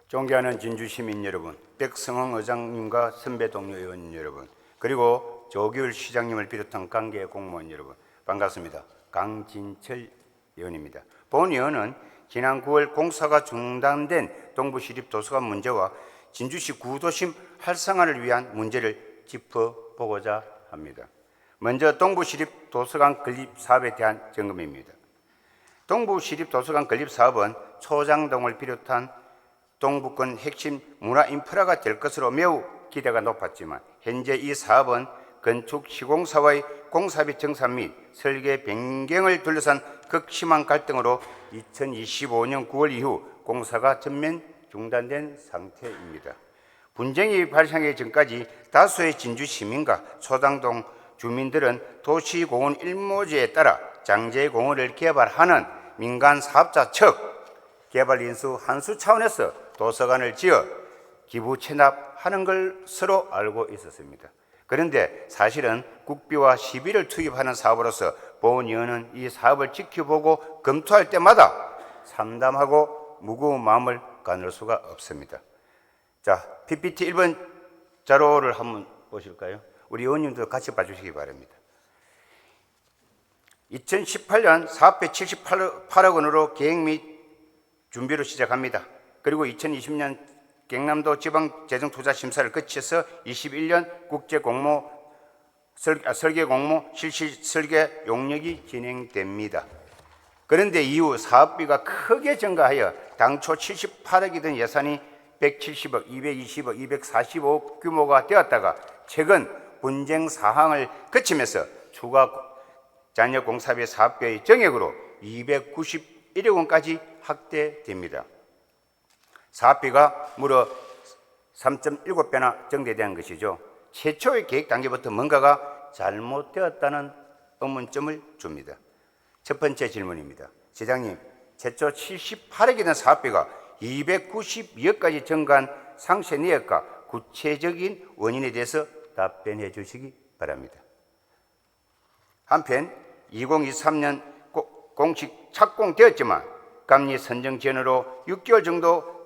존경하는 진주 시민 여러분, 백성흥 의장님과 선배 동료 의원 여러분, 그리고 조규일 시장님을 비롯한 관계 공무원 여러분, 반갑습니다. 강진철 의원입니다. 본 의원은 지난 9월 공사가 중단된 동부시립도서관 문제와 진주시 구도심 활성화를 위한 문제를 짚어보고자 합니다. 먼저 동부시립도서관 건립 사업에 대한 점검입니다. 동부시립도서관 건립 사업은 초장동을 비롯한 동부권 핵심 문화 인프라가 될 것으로 매우 기대가 높았지만 현재 이 사업은 건축 시공사와의 공사비 정산 및 설계 변경을 둘러싼 극심한 갈등으로 2025년 9월 이후 공사가 전면 중단된 상태입니다. 분쟁이 발생하기 전까지 다수의 진주 시민과 초당동 주민들은 도시공원 일모제에 따라 장제공원을 개발하는 민간 사업자 측 개발 인수 한수 차원에서 도서관을 지어 기부 체납하는 것으로 알고 있었습니다. 그런데 사실은 국비와 시비를 투입하는 사업으로서 보훈위원은 이 사업을 지켜보고 검토할 때마다 참담하고 무거운 마음을 가눌 수가 없습니다. 자, PPT 1번 자료를 한번 보실까요? 우리 의원님도 같이 봐주시기 바랍니다. 2018년 사업비 78억 원으로 계획 및 준비를 시작합니다. 그리고 2020년 경남도 지방재정투자심사를 거쳐서 21년 국제공모 설계공모 실시 설계 용역이 진행됩니다. 그런데 이후 사업비가 크게 증가하여 당초 78억이던 예산이 170억, 220억, 245억 규모가 되었다가 최근 분쟁 사항을 거치면서 추가 잔여 공사비 사업비의 정액으로 291억 원까지 확대됩니다. 사업비가 무려 3.7배나 증대된 것이죠. 최초의 계획 단계부터 뭔가가 잘못되었다는 의문점을 줍니다. 첫 번째 질문입니다. 시장님, 최초 78억이던 사업비가 292억까지 증가한 상세 내역과 구체적인 원인에 대해서 답변해 주시기 바랍니다. 한편 2023년 공식 착공되었지만 감리 선정 지연으로 6개월 정도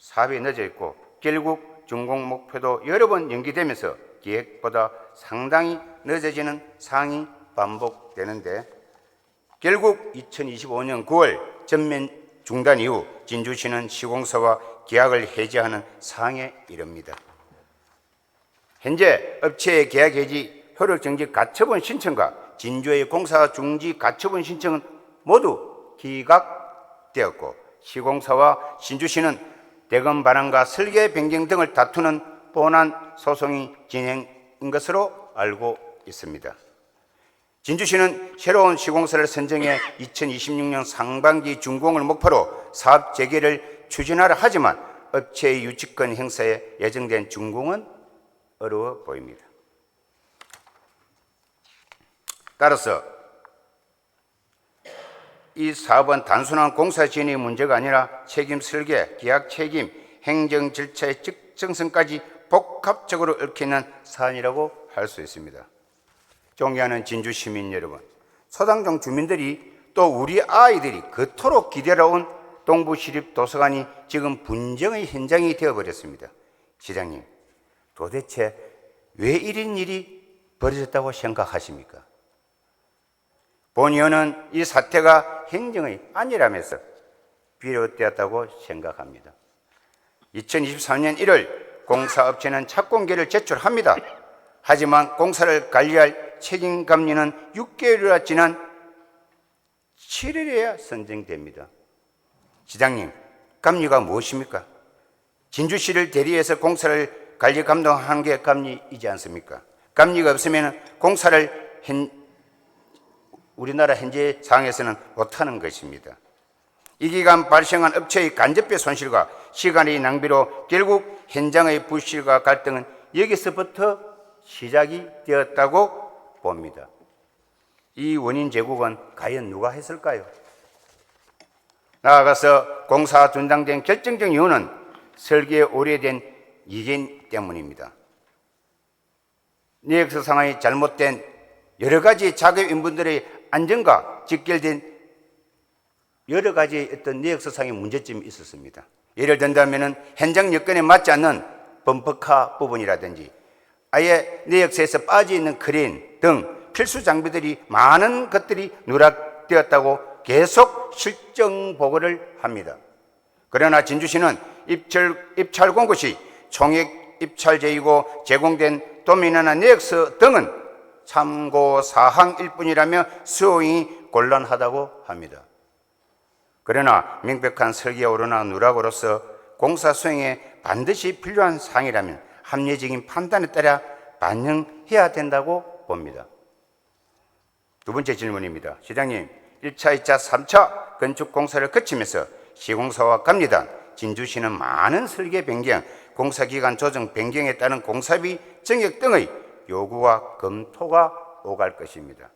사업이 늦어 있고 결국 준공 목표도 여러 번 연기되면서 계획보다 상당히 늦어지는 상황이 반복되는데 결국 2025년 9월 전면 중단 이후 진주시는 시공사와 계약을 해지하는 상황에 이릅니다. 현재 업체의 계약 해지 효력정지 가처분 신청과 진주의 공사 중지 가처분 신청은 모두 기각되었고 시공사와 진주시는 대금 반환과 설계 변경 등을 다투는 본안 소송이 진행인 것으로 알고 있습니다. 진주시는 새로운 시공사를 선정해 2026년 상반기 준공을 목표로 사업 재개를 추진하려 하지만 업체의 유치권 행사에 예정된 준공은 어려워 보입니다. 따라서 이 사업은 단순한 공사 진행의 문제가 아니라 책임 설계, 계약 책임, 행정 절차의 적정성까지 복합적으로 얽혀있는 사안이라고 할 수 있습니다. 존경하는 진주 시민 여러분, 소당동 주민들이 또 우리 아이들이 그토록 기다려온 동부시립도서관이 지금 분쟁의 현장이 되어버렸습니다. 시장님, 도대체 왜 이런 일이 벌어졌다고 생각하십니까? 본의원은 이 사태가 행정의 안일함에서 비롯되었다고 생각합니다. 2024년 1월 공사업체는 착공계를 제출합니다. 하지만 공사를 관리할 책임감리는 6개월이나 지난 7일에야 선정됩니다. 시장님, 감리가 무엇입니까? 진주시를 대리해서 공사를 관리 감독하는 게 감리이지 않습니까? 감리가 없으면 공사를 우리나라 현재 상황에서는 못하는 것입니다. 이 기간 발생한 업체의 간접적 손실과 시간의 낭비로 결국 현장의 불실과 갈등은 여기서부터 시작이 되었다고 봅니다. 이 원인 제공은 과연 누가 했을까요? 나아가서 공사 중단된 결정적 이유는 설계에 오래된 이견 때문입니다. 내역서상의 잘못된 여러 가지 작업 인분들의 안전과 직결된 여러 가지 어떤 내역서상의 문제점이 있었습니다. 예를 든다면 현장 여건에 맞지 않는 범퍼카 부분이라든지 아예 내역서에서 빠져 있는 크레인 등 필수 장비들이 많은 것들이 누락되었다고 계속 실정 보고를 합니다. 그러나 진주시는 입찰 공고 시 총액 입찰 제의고 제공된 도면이나 내역서 등은 참고 사항일 뿐이라며 수용이 곤란하다고 합니다. 그러나 명백한 설계 오류나 누락으로서 공사 수행에 반드시 필요한 사항이라면 합리적인 판단에 따라 반영해야 된다고 봅니다. 두 번째 질문입니다. 시장님, 1차, 2차, 3차 건축 공사를 거치면서 시공사와 감리단, 진주시는 많은 설계 변경, 공사기간 조정 변경에 따른 공사비 증액 등의 요구와 검토가 오갈 것입니다.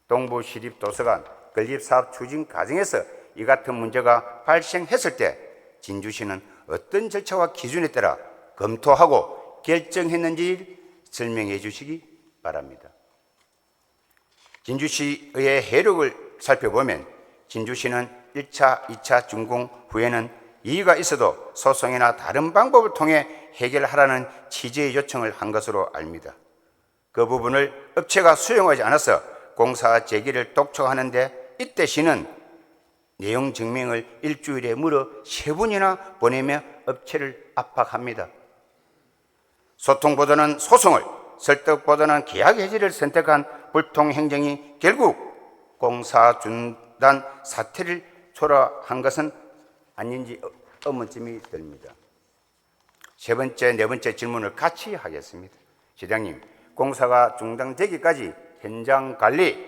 동부시립도서관 건립사업 추진 과정에서 이 같은 문제가 발생했을 때 진주시는 어떤 절차와 기준에 따라 검토하고 결정했는지 설명해 주시기 바랍니다. 진주시의 해력을 살펴보면 진주시는 1차, 2차 준공 후에는 이의가 있어도 소송이나 다른 방법을 통해 해결하라는 취지의 요청을 한 것으로 압니다. 그 부분을 업체가 수용하지 않아서 공사 재개를 독촉하는데 이때 시는 내용 증명을 일주일에 무려 3번이나 보내며 업체를 압박합니다. 소통보다는 소송을, 설득보다는 계약 해지를 선택한 불통 행정이 결국 공사 중단 사태를 초래한 것은 아닌지 의문점이 듭니다. 세 번째, 네 번째 질문을 같이 하겠습니다. 시장님, 공사가 중단되기까지 현장 관리,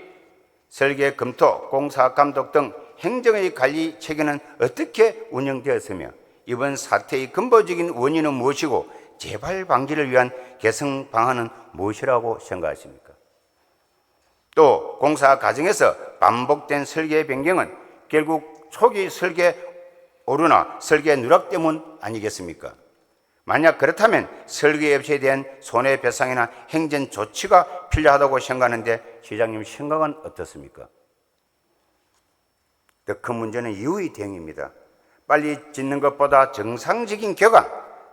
설계 검토, 공사 감독 등 행정의 관리 체계는 어떻게 운영되었으며 이번 사태의 근본적인 원인은 무엇이고 재발 방지를 위한 개선 방안은 무엇이라고 생각하십니까? 또 공사 과정에서 반복된 설계 변경은 결국 초기 설계 오류나 설계 누락 때문 아니겠습니까? 만약 그렇다면 설계 업체에 대한 손해배상이나 행정 조치가 필요하다고 생각하는데 시장님 생각은 어떻습니까? 더 큰 문제는 이후의 대응입니다. 빨리 짓는 것보다 정상적인 교관,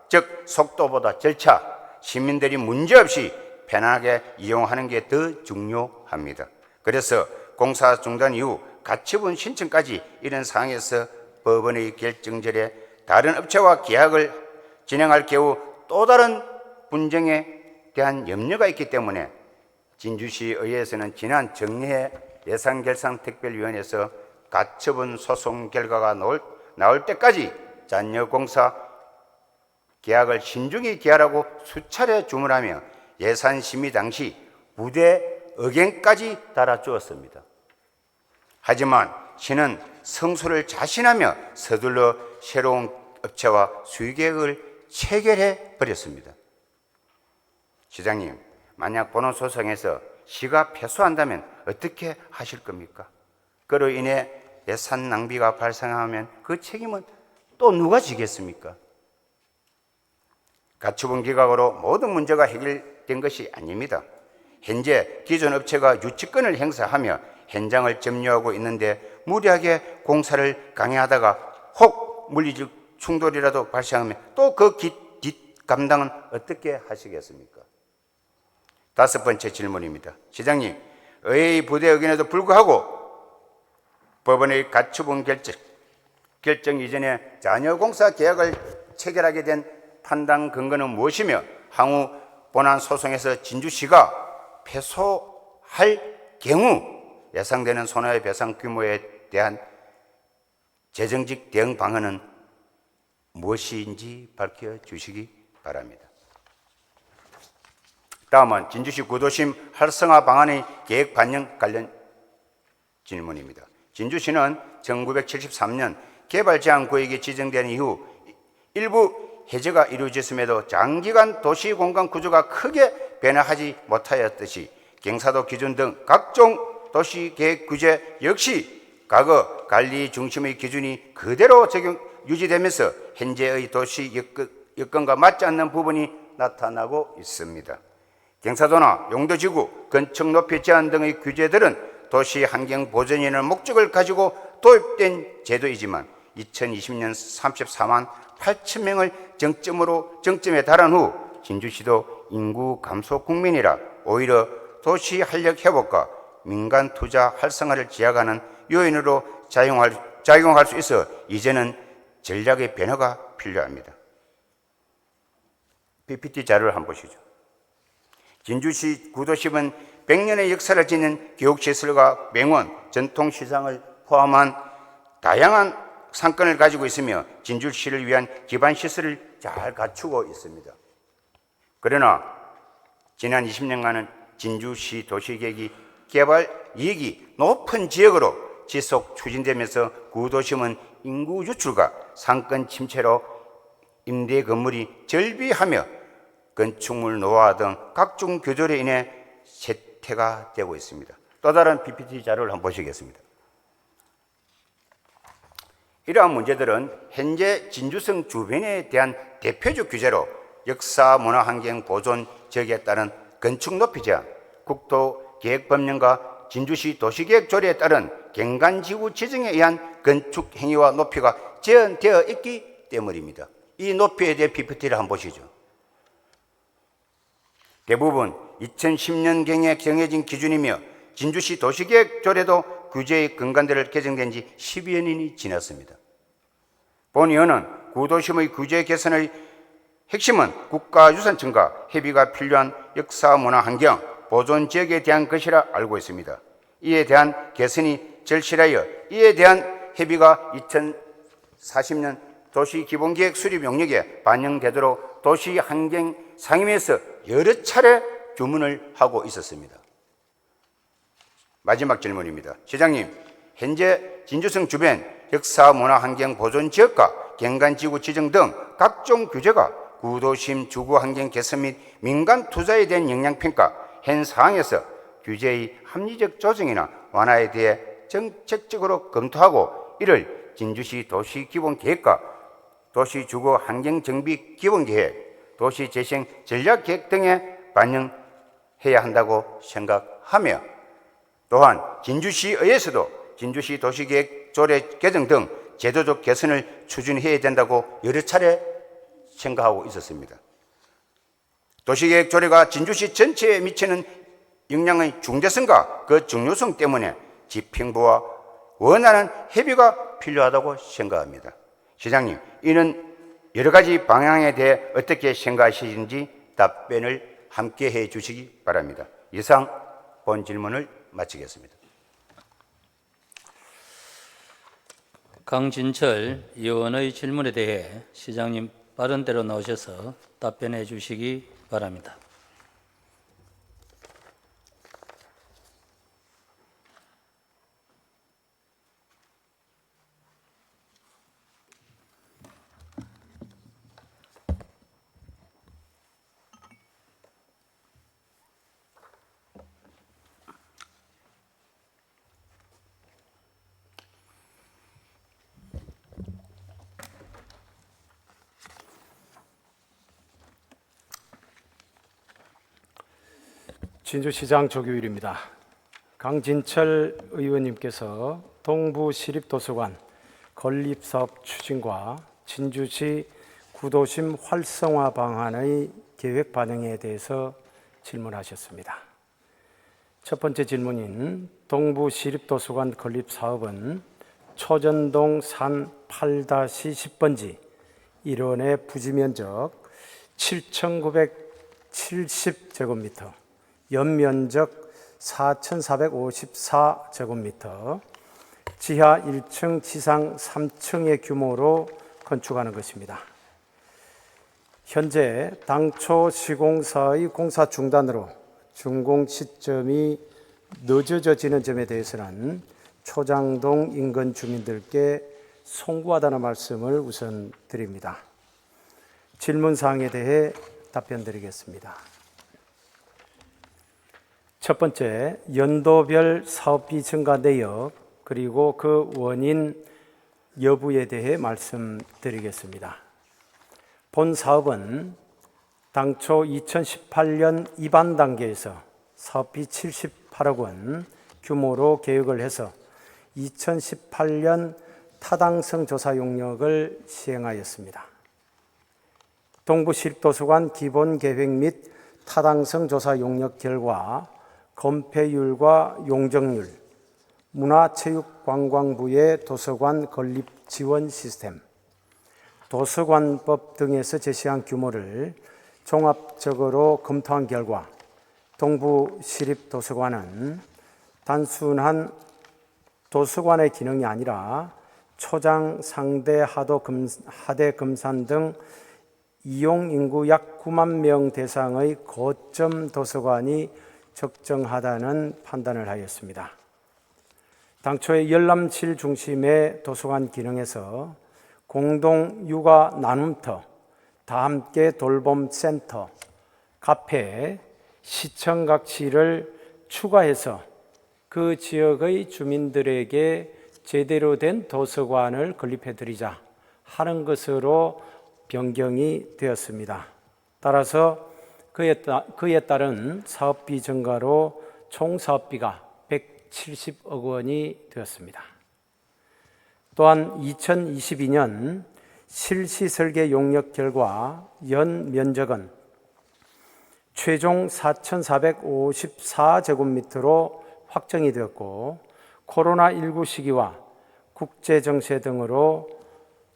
즉 속도보다 절차, 시민들이 문제없이 편하게 이용하는 게 더 중요합니다. 그래서 공사 중단 이후 가처분 신청까지 이런 상황에서 법원의 결정절에 다른 업체와 계약을 진행할 경우 또 다른 분쟁에 대한 염려가 있기 때문에 진주시의회에서는 지난 정례회 예산결산특별위원회에서 가처분 소송 결과가 나올 때까지 잔여공사 계약을 신중히 기하라고 수차례 주문하며 예산심의 당시 부대 의견까지 달아주었습니다. 하지만 시는 성수를 자신하며 서둘러 새로운 업체와 수의계획을 체결해 버렸습니다. 시장님, 만약 본원 소송에서 시가 패소한다면 어떻게 하실 겁니까? 그로 인해 예산 낭비가 발생하면 그 책임은 또 누가 지겠습니까? 가처분 기각으로 모든 문제가 해결된 것이 아닙니다. 현재 기존 업체가 유치권을 행사하며 현장을 점유하고 있는데 무리하게 공사를 강행하다가 혹 물리적 충돌이라도 발생하면 또 그 뒷감당은 어떻게 하시겠습니까? 다섯 번째 질문입니다. 시장님, 의회의 부대 의견에도 불구하고 법원의 가처분 결정 이전에 잔여공사 계약을 체결하게 된 판단 근거는 무엇이며 향후 본안 소송에서 진주시가 패소할 경우 예상되는 손해배상 규모에 대한 재정직 대응 방안은 무엇인지 밝혀주시기 바랍니다. 다음은 진주시 구도심 활성화 방안의 계획 반영 관련 질문입니다. 진주시는 1973년 개발제한구역이 지정된 이후 일부 해제가 이루어졌음에도 장기간 도시공간 구조가 크게 변화하지 못하였듯이 경사도 기준 등 각종 도시계획 규제 역시 과거 관리 중심의 기준이 그대로 유지되면서 현재의 도시 여건과 맞지 않는 부분이 나타나고 있습니다. 경사도나 용도지구, 건축 높이 제한 등의 규제들은 도시 환경 보전이라는 목적을 가지고 도입된 제도이지만 2020년 34만 8천 명을 정점에 달한 후 진주시도 인구 감소 국민이라 오히려 도시 활력 회복과 민간 투자 활성화를 지향하는 요인으로 작용할 수 있어 이제는 전략의 변화가 필요합니다. PPT 자료를 한번 보시죠. 진주시 구도심은 100년의 역사를 지닌 교육시설과 명원, 전통시장을 포함한 다양한 상권을 가지고 있으며 진주시를 위한 기반시설을 잘 갖추고 있습니다. 그러나 지난 20년간은 진주시 도시계획이 개발 이익이 높은 지역으로 지속 추진되면서 구도심은 인구 유출과 상권 침체로 임대 건물이 절비하며 건축물 노후화 등 각종 규제로 인해 쇠퇴가 되고 있습니다. 또 다른 PPT 자료를 한번 보시겠습니다. 이러한 문제들은 현재 진주성 주변에 대한 대표적 규제로 역사 문화 환경 보존 지역에 따른 건축 높이 제한, 국토계획법령과 진주시 도시계획 조례에 따른 경관지구 지정에 의한 건축 행위와 높이가 제한되어 있기 때문입니다. 이 높이에 대해 PPT를 한번 보시죠. 대부분 2010년경에 정해진 기준이며 진주시 도시계획 조례도 규제의 근간대를 개정된 지 10여 년이 지났습니다. 본의원은 구도심의 규제 개선의 핵심은 국가유산청과 협의가 필요한 역사문화환경 보존 지역에 대한 것이라 알고 있습니다. 이에 대한 개선이 절실하여 이에 대한 협의가 2040년 도시기본계획 수립 용역에 반영되도록 도시환경상임위에서 여러 차례 주문을 하고 있었습니다. 마지막 질문입니다. 시장님, 현재 진주성 주변 역사문화환경 보존 지역과 경관지구 지정 등 각종 규제가 구도심 주거환경 개선 및 민간 투자에 대한 영향평가 현 사항에서 규제의 합리적 조정이나 완화에 대해 정책적으로 검토하고 이를 진주시 도시기본계획과 도시주거환경정비기본계획, 도시재생 전략계획 등에 반영해야 한다고 생각하며 또한 진주시의회에서도 진주시 도시계획 조례 개정 등 제도적 개선을 추진해야 된다고 여러 차례 생각하고 있었습니다. 도시계획 조례가 진주시 전체에 미치는 영향의 중대성과 그 중요성 때문에 집행부와 원하는 협의가 필요하다고 생각합니다. 시장님, 이는 여러 가지 방향에 대해 어떻게 생각하시는지 답변을 함께 해 주시기 바랍니다. 이상 본 질문을 마치겠습니다. 강진철 의원의 질문에 대해 시장님 빠른 대로 나오셔서 답변해 주시기 바랍니다. 진주시장 조규일입니다. 강진철 의원님께서 동부시립도서관 건립사업 추진과 진주시 구도심 활성화 방안의 계획 반영에 대해서 질문하셨습니다. 첫 번째 질문인 동부시립도서관 건립사업은 초전동 산 8-10번지 1원의 부지면적 7,970제곱미터, 연면적 4,454제곱미터, 지하 1층, 지상 3층의 규모로 건축하는 것입니다. 현재 당초 시공사의 공사 중단으로 준공 시점이 늦어지는 점에 대해서는 초장동 인근 주민들께 송구하다는 말씀을 우선 드립니다. 질문사항에 대해 답변드리겠습니다. 첫 번째, 연도별 사업비 증가 내역 그리고 그 원인 여부에 대해 말씀드리겠습니다. 본 사업은 당초 2018년 입안 단계에서 사업비 78억 원 규모로 계획을 해서 2018년 타당성 조사 용역을 시행하였습니다. 동부시립도서관 기본계획 및 타당성 조사 용역 결과 건폐율과 용적률, 문화체육관광부의 도서관 건립 지원 시스템, 도서관법 등에서 제시한 규모를 종합적으로 검토한 결과 동부시립도서관은 단순한 도서관의 기능이 아니라 초장, 상대, 하대, 금산 등 이용 인구 약 9만 명 대상의 거점 도서관이 적정하다는 판단을 하였습니다. 당초의 열람실 중심의 도서관 기능에서 공동 육아 나눔터, 다함께 돌봄 센터, 카페, 시청각실을 추가해서 그 지역의 주민들에게 제대로 된 도서관을 건립해드리자 하는 것으로 변경이 되었습니다. 따라서 그에 따른 사업비 증가로 총 사업비가 170억 원이 되었습니다. 또한 2022년 실시 설계 용역 결과 연 면적은 최종 4,454제곱미터로 확정이 되었고 코로나19 시기와 국제정세 등으로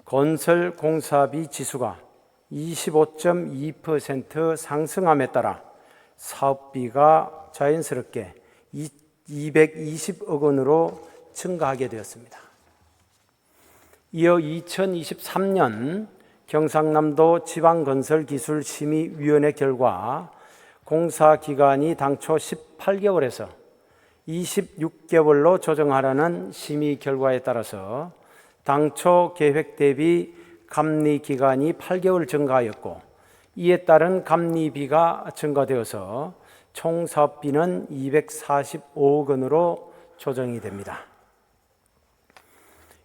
건설 공사비 지수가 25.2% 상승함에 따라 사업비가 자연스럽게 220억 원으로 증가하게 되었습니다. 이어 2023년 경상남도 지방건설기술심의위원회 결과 공사 기간이 당초 18개월에서 26개월로 조정하라는 심의 결과에 따라서 당초 계획 대비 감리 기간이 8개월 증가하였고 이에 따른 감리비가 증가되어서 총 사업비는 245억 원으로 조정이 됩니다.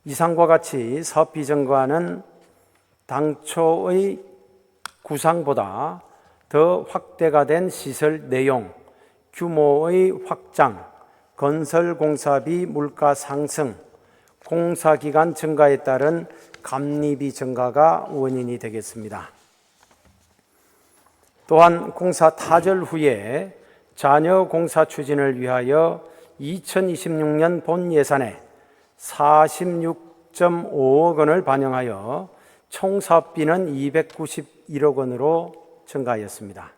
이상과 같이 사업비 증가는 당초의 구상보다 더 확대가 된 시설 내용, 규모의 확장, 건설 공사비 물가 상승, 공사기간 증가에 따른 감리비 증가가 원인이 되겠습니다. 또한 공사 타절 후에 잔여 공사 추진을 위하여 2026년 본 예산에 46.5억 원을 반영하여 총 사업비는 291억 원으로 증가하였습니다.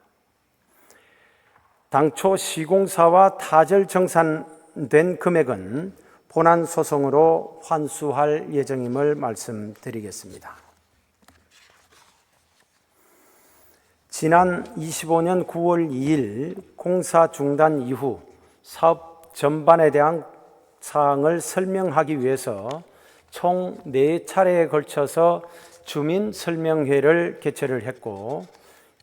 당초 시공사와 타절 정산된 금액은 본안 소송으로 환수할 예정임을 말씀드리겠습니다. 지난 25년 9월 2일 공사 중단 이후 사업 전반에 대한 사항을 설명하기 위해서 총 4차례에 걸쳐서 주민 설명회를 개최를 했고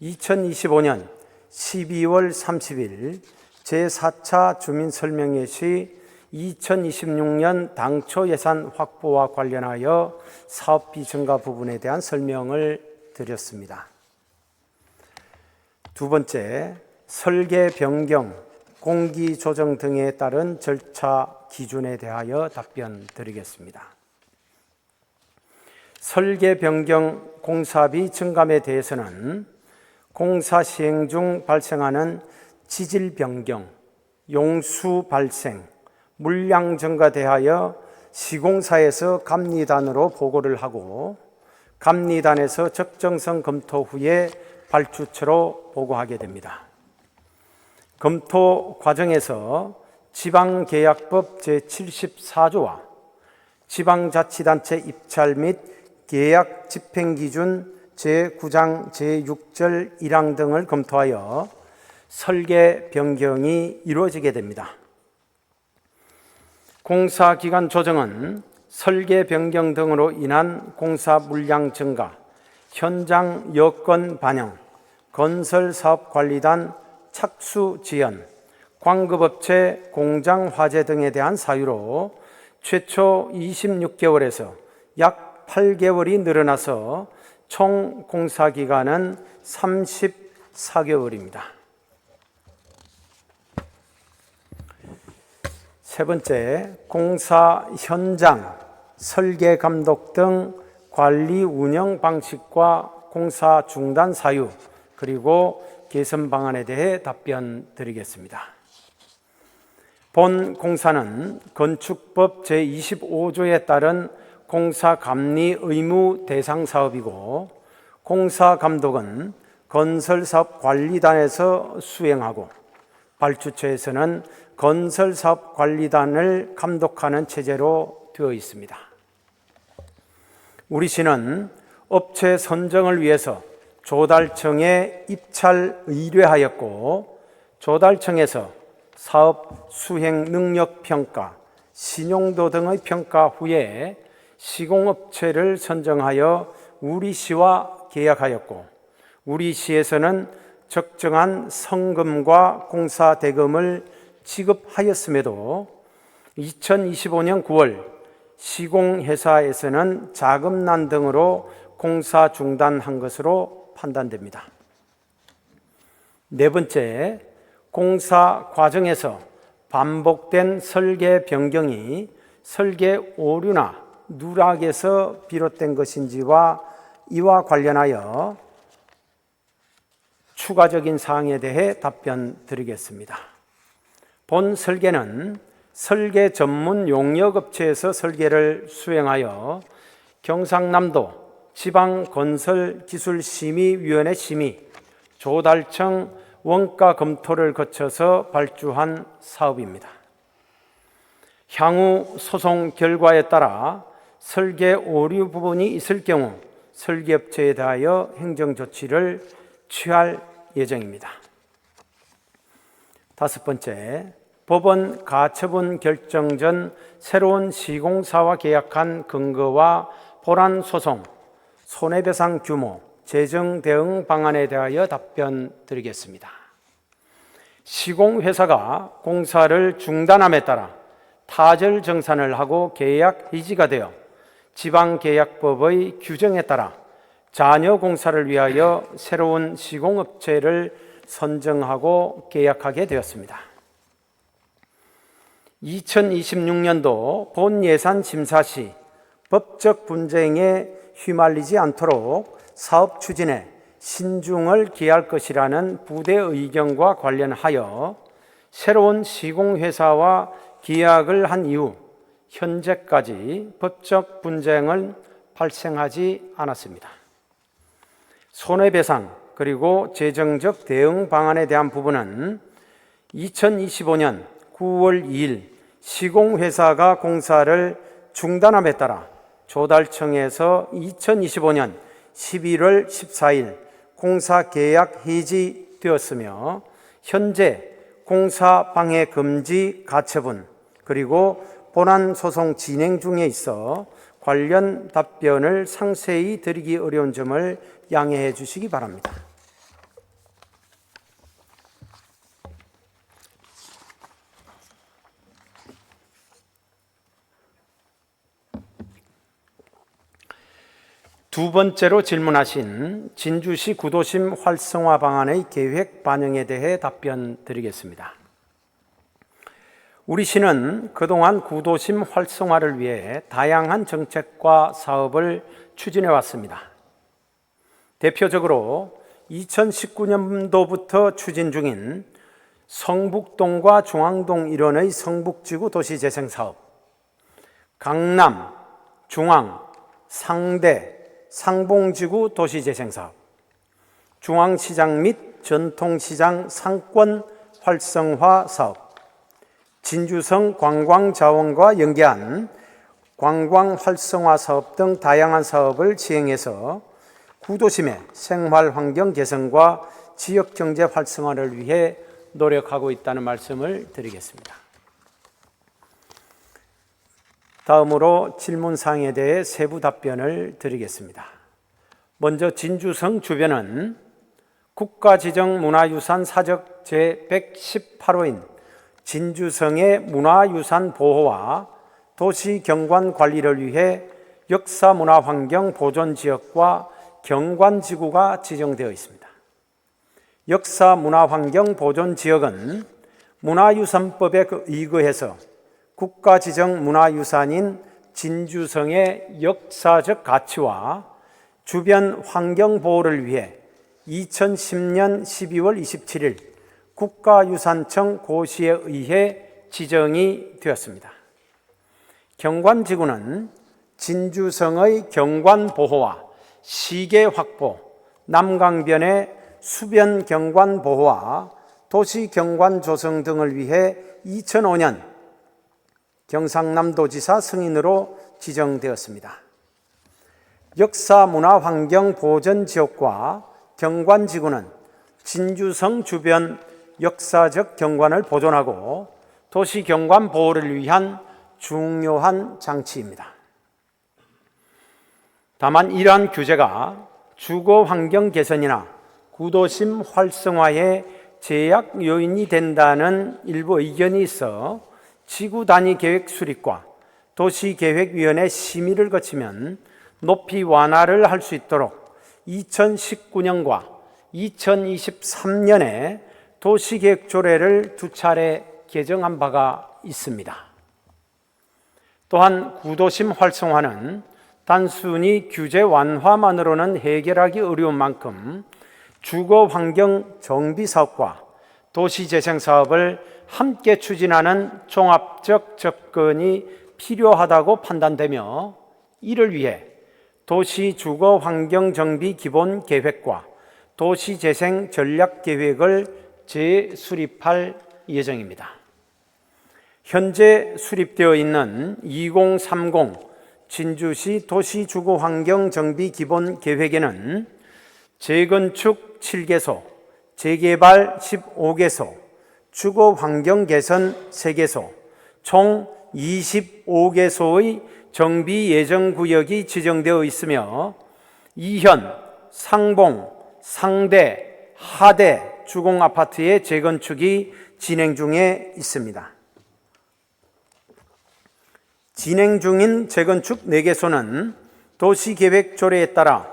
2025년 12월 30일 제4차 주민 설명회 시 2026년 당초 예산 확보와 관련하여 사업비 증가 부분에 대한 설명을 드렸습니다. 두 번째, 설계 변경, 공기 조정 등에 따른 절차 기준에 대하여 답변 드리겠습니다. 설계 변경 공사비 증감에 대해서는 공사 시행 중 발생하는 지질 변경, 용수 발생, 물량 증가 대하여 시공사에서 감리단으로 보고를 하고 감리단에서 적정성 검토 후에 발주처로 보고하게 됩니다. 검토 과정에서 지방계약법 제74조와 지방자치단체 입찰 및 계약 집행기준 제9장 제6절 1항 등을 검토하여 설계 변경이 이루어지게 됩니다. 공사기간 조정은 설계 변경 등으로 인한 공사 물량 증가, 현장 여건 반영, 건설사업관리단 착수 지연, 광급업체 공장 화재 등에 대한 사유로 최초 26개월에서 약 8개월이 늘어나서 총 공사기간은 34개월입니다. 세 번째, 공사 현장, 설계 감독 등 관리 운영 방식과 공사 중단 사유, 그리고 개선 방안에 대해 답변 드리겠습니다. 본 공사는 건축법 제25조에 따른 공사감리 의무 대상 사업이고 공사감독은 건설사업관리단에서 수행하고 발주처에서는 건설사업관리단을 감독하는 체제로 되어 있습니다. 우리 시는 업체 선정을 위해서 조달청에 입찰 의뢰하였고 조달청에서 사업 수행 능력 평가, 신용도 등의 평가 후에 시공업체를 선정하여 우리 시와 계약하였고 우리 시에서는 적정한 성금과 공사 대금을 지급하였음에도 2025년 9월 시공회사에서는 자금난 등으로 공사 중단한 것으로 판단됩니다. 네 번째, 공사 과정에서 반복된 설계 변경이 설계 오류나 누락에서 비롯된 것인지와 이와 관련하여 추가적인 사항에 대해 답변 드리겠습니다. 본 설계는 설계 전문 용역업체에서 설계를 수행하여 경상남도 지방건설기술심의위원회 심의, 조달청 원가 검토를 거쳐서 발주한 사업입니다. 향후 소송 결과에 따라 설계 오류 부분이 있을 경우 설계업체에 대하여 행정조치를 취할 예정입니다. 다섯 번째, 법원 가처분 결정 전 새로운 시공사와 계약한 근거와 본안 소송, 손해배상 규모, 재정 대응 방안에 대하여 답변 드리겠습니다. 시공회사가 공사를 중단함에 따라 타절 정산을 하고 계약 해지가 되어 지방계약법의 규정에 따라 잔여 공사를 위하여 새로운 시공업체를 선정하고 계약하게 되었습니다. 2026년도 본 예산 심사 시 법적 분쟁에 휘말리지 않도록 사업 추진에 신중을 기할 것이라는 부대 의견과 관련하여 새로운 시공회사와 계약을 한 이후 현재까지 법적 분쟁은 발생하지 않았습니다. 손해배상 그리고 재정적 대응 방안에 대한 부분은 2025년 9월 2일 시공회사가 공사를 중단함에 따라 조달청에서 2025년 11월 14일 공사 계약 해지되었으며 현재 공사 방해 금지 가처분 그리고 본안 소송 진행 중에 있어 관련 답변을 상세히 드리기 어려운 점을 양해해 주시기 바랍니다. 두 번째로 질문하신 진주시 구도심 활성화 방안의 계획 반영에 대해 답변 드리겠습니다. 우리 시는 그동안 구도심 활성화를 위해 다양한 정책과 사업을 추진해 왔습니다. 대표적으로 2019년도부터 추진 중인 성북동과 중앙동 일원의 성북지구 도시재생사업, 강남, 중앙, 상대, 상봉지구 도시재생사업, 중앙시장 및 전통시장 상권 활성화 사업, 진주성 관광자원과 연계한 관광 활성화 사업 등 다양한 사업을 시행해서 구도심의 생활환경 개선과 지역경제 활성화를 위해 노력하고 있다는 말씀을 드리겠습니다. 다음으로 질문사항에 대해 세부 답변을 드리겠습니다. 먼저 진주성 주변은 국가지정 문화유산 사적 제118호인 진주성의 문화유산 보호와 도시경관 관리를 위해 역사문화환경 보존지역과 경관지구가 지정되어 있습니다. 역사문화환경 보존지역은 문화유산법에 의거해서 국가지정 문화유산인 진주성의 역사적 가치와 주변 환경 보호를 위해 2010년 12월 27일 국가유산청 고시에 의해 지정이 되었습니다. 경관지구는 진주성의 경관 보호와 시계 확보, 남강변의 수변 경관 보호와 도시 경관 조성 등을 위해 2005년 경상남도지사 승인으로 지정되었습니다. 역사 문화 환경 보전 지역과 경관지구는 진주성 주변 역사적 경관을 보존하고 도시 경관 보호를 위한 중요한 장치입니다. 다만 이러한 규제가 주거 환경 개선이나 구도심 활성화에 제약 요인이 된다는 일부 의견이 있어 지구 단위 계획 수립과 도시계획위원회 심의를 거치면 높이 완화를 할 수 있도록 2019년과 2023년에 도시계획 조례를 2차례 개정한 바가 있습니다. 또한 구도심 활성화는 단순히 규제 완화만으로는 해결하기 어려운 만큼 주거 환경 정비 사업과 도시 재생 사업을 함께 추진하는 종합적 접근이 필요하다고 판단되며 이를 위해 도시 주거 환경 정비 기본 계획과 도시 재생 전략 계획을 재수립할 예정입니다. 현재 수립되어 있는 2030 진주시 도시 주거 환경 정비 기본 계획에는 재건축 7개소, 재개발 15개소, 주거 환경 개선 3개소, 총 25개소의 정비 예정 구역이 지정되어 있으며 이현, 상봉, 상대, 하대 주공 아파트의 재건축이 진행 중에 있습니다. 진행 중인 재건축 4개소는 도시계획조례에 따라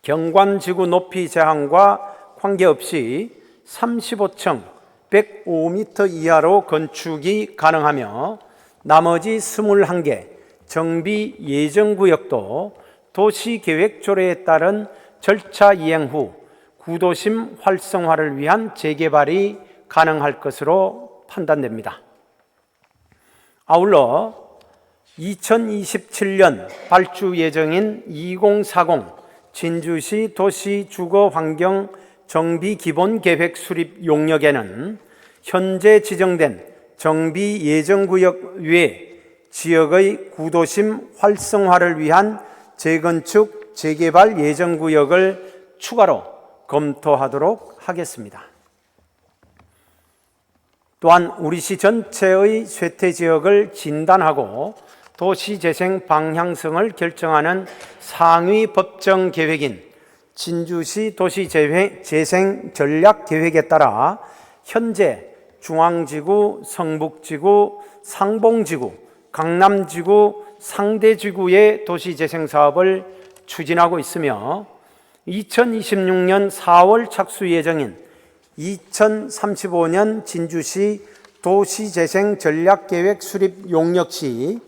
경관지구 높이 제한과 관계없이 35층 105m 이하로 건축이 가능하며 나머지 21개 정비 예정구역도 도시계획조례에 따른 절차 이행 후 구도심 활성화를 위한 재개발이 가능할 것으로 판단됩니다. 아울러 2027년 발주 예정인 2040 진주시 도시 주거 환경 정비 기본 계획 수립 용역에는 현재 지정된 정비 예정 구역 외 지역의 구도심 활성화를 위한 재건축 재개발 예정 구역을 추가로 검토하도록 하겠습니다. 또한 우리시 전체의 쇠퇴 지역을 진단하고 도시재생 방향성을 결정하는 상위 법정 계획인 진주시 도시재생 전략 계획에 따라 현재 중앙지구, 성북지구, 상봉지구, 강남지구, 상대지구의 도시재생 사업을 추진하고 있으며 2026년 4월 착수 예정인 2035년 진주시 도시재생 전략계획 수립 용역 시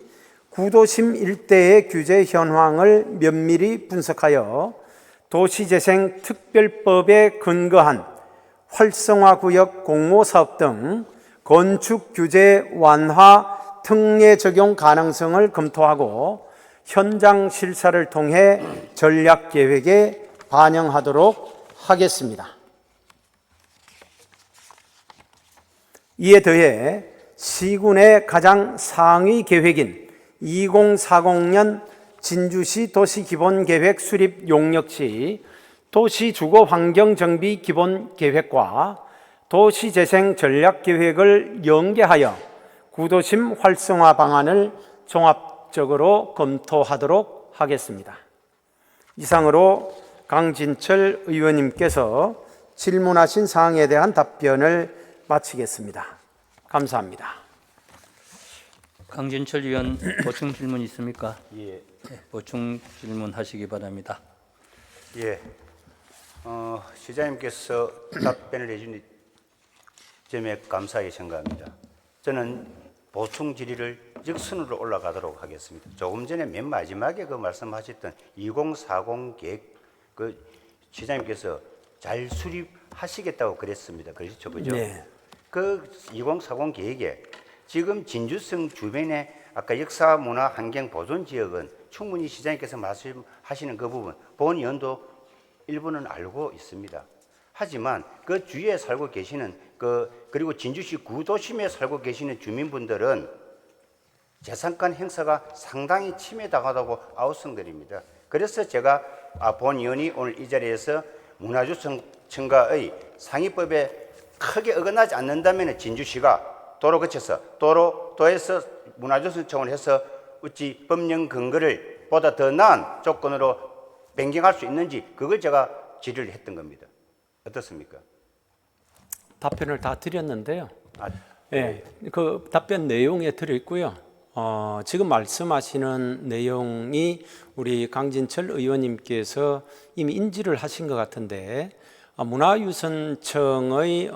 구도심 일대의 규제 현황을 면밀히 분석하여 도시재생 특별법에 근거한 활성화구역 공모사업 등 건축 규제 완화 특례 적용 가능성을 검토하고 현장 실사를 통해 전략계획에 반영하도록 하겠습니다. 이에 더해 시군의 가장 상위 계획인 2040년 진주시 도시기본계획 수립 용역 시 도시주거환경정비 기본계획과 도시재생 전략계획을 연계하여 구도심 활성화 방안을 종합적으로 검토하도록 하겠습니다. 이상으로 강진철 의원님께서 질문하신 사항에 대한 답변을 마치겠습니다. 감사합니다. 강진철 의원 보충 질문 있습니까? 예. 네, 보충 질문하시기 바랍니다. 예. 시장님께서 답변을 해준 점에 감사하게 생각합니다. 저는 보충 질의를 직선으로 올라가도록 하겠습니다. 조금 전에 맨 마지막에 그 말씀하셨던 2040 계획, 그 시장님께서 잘 수립하시겠다고 그랬습니다. 그렇죠, 그죠? 네. 그 2040 계획에 지금 진주성 주변에 아까 역사 문화 환경 보존 지역은 충분히 시장님께서 말씀하시는 그 부분 본 의원도 일부는 알고 있습니다. 하지만 그 주위에 살고 계시는 그리고 진주시 구도심에 살고 계시는 주민분들은 재산권 행사가 상당히 침해당하다고 아우성들입니다. 그래서 제가 본 의원이 오늘 이 자리에서 문화주청과의 상위법에 크게 어긋나지 않는다면 진주시가 도로 거쳐서 도에서 문화주청을 해서 어찌 법령 근거를 보다 더 나은 조건으로 변경할 수 있는지 그걸 제가 질의를 했던 겁니다. 어떻습니까? 답변을 다 드렸는데요. 예, 그 답변 내용에 들어있고요. 지금 말씀하시는 내용이 우리 강진철 의원님께서 이미 인지를 하신 것 같은데 문화유선청의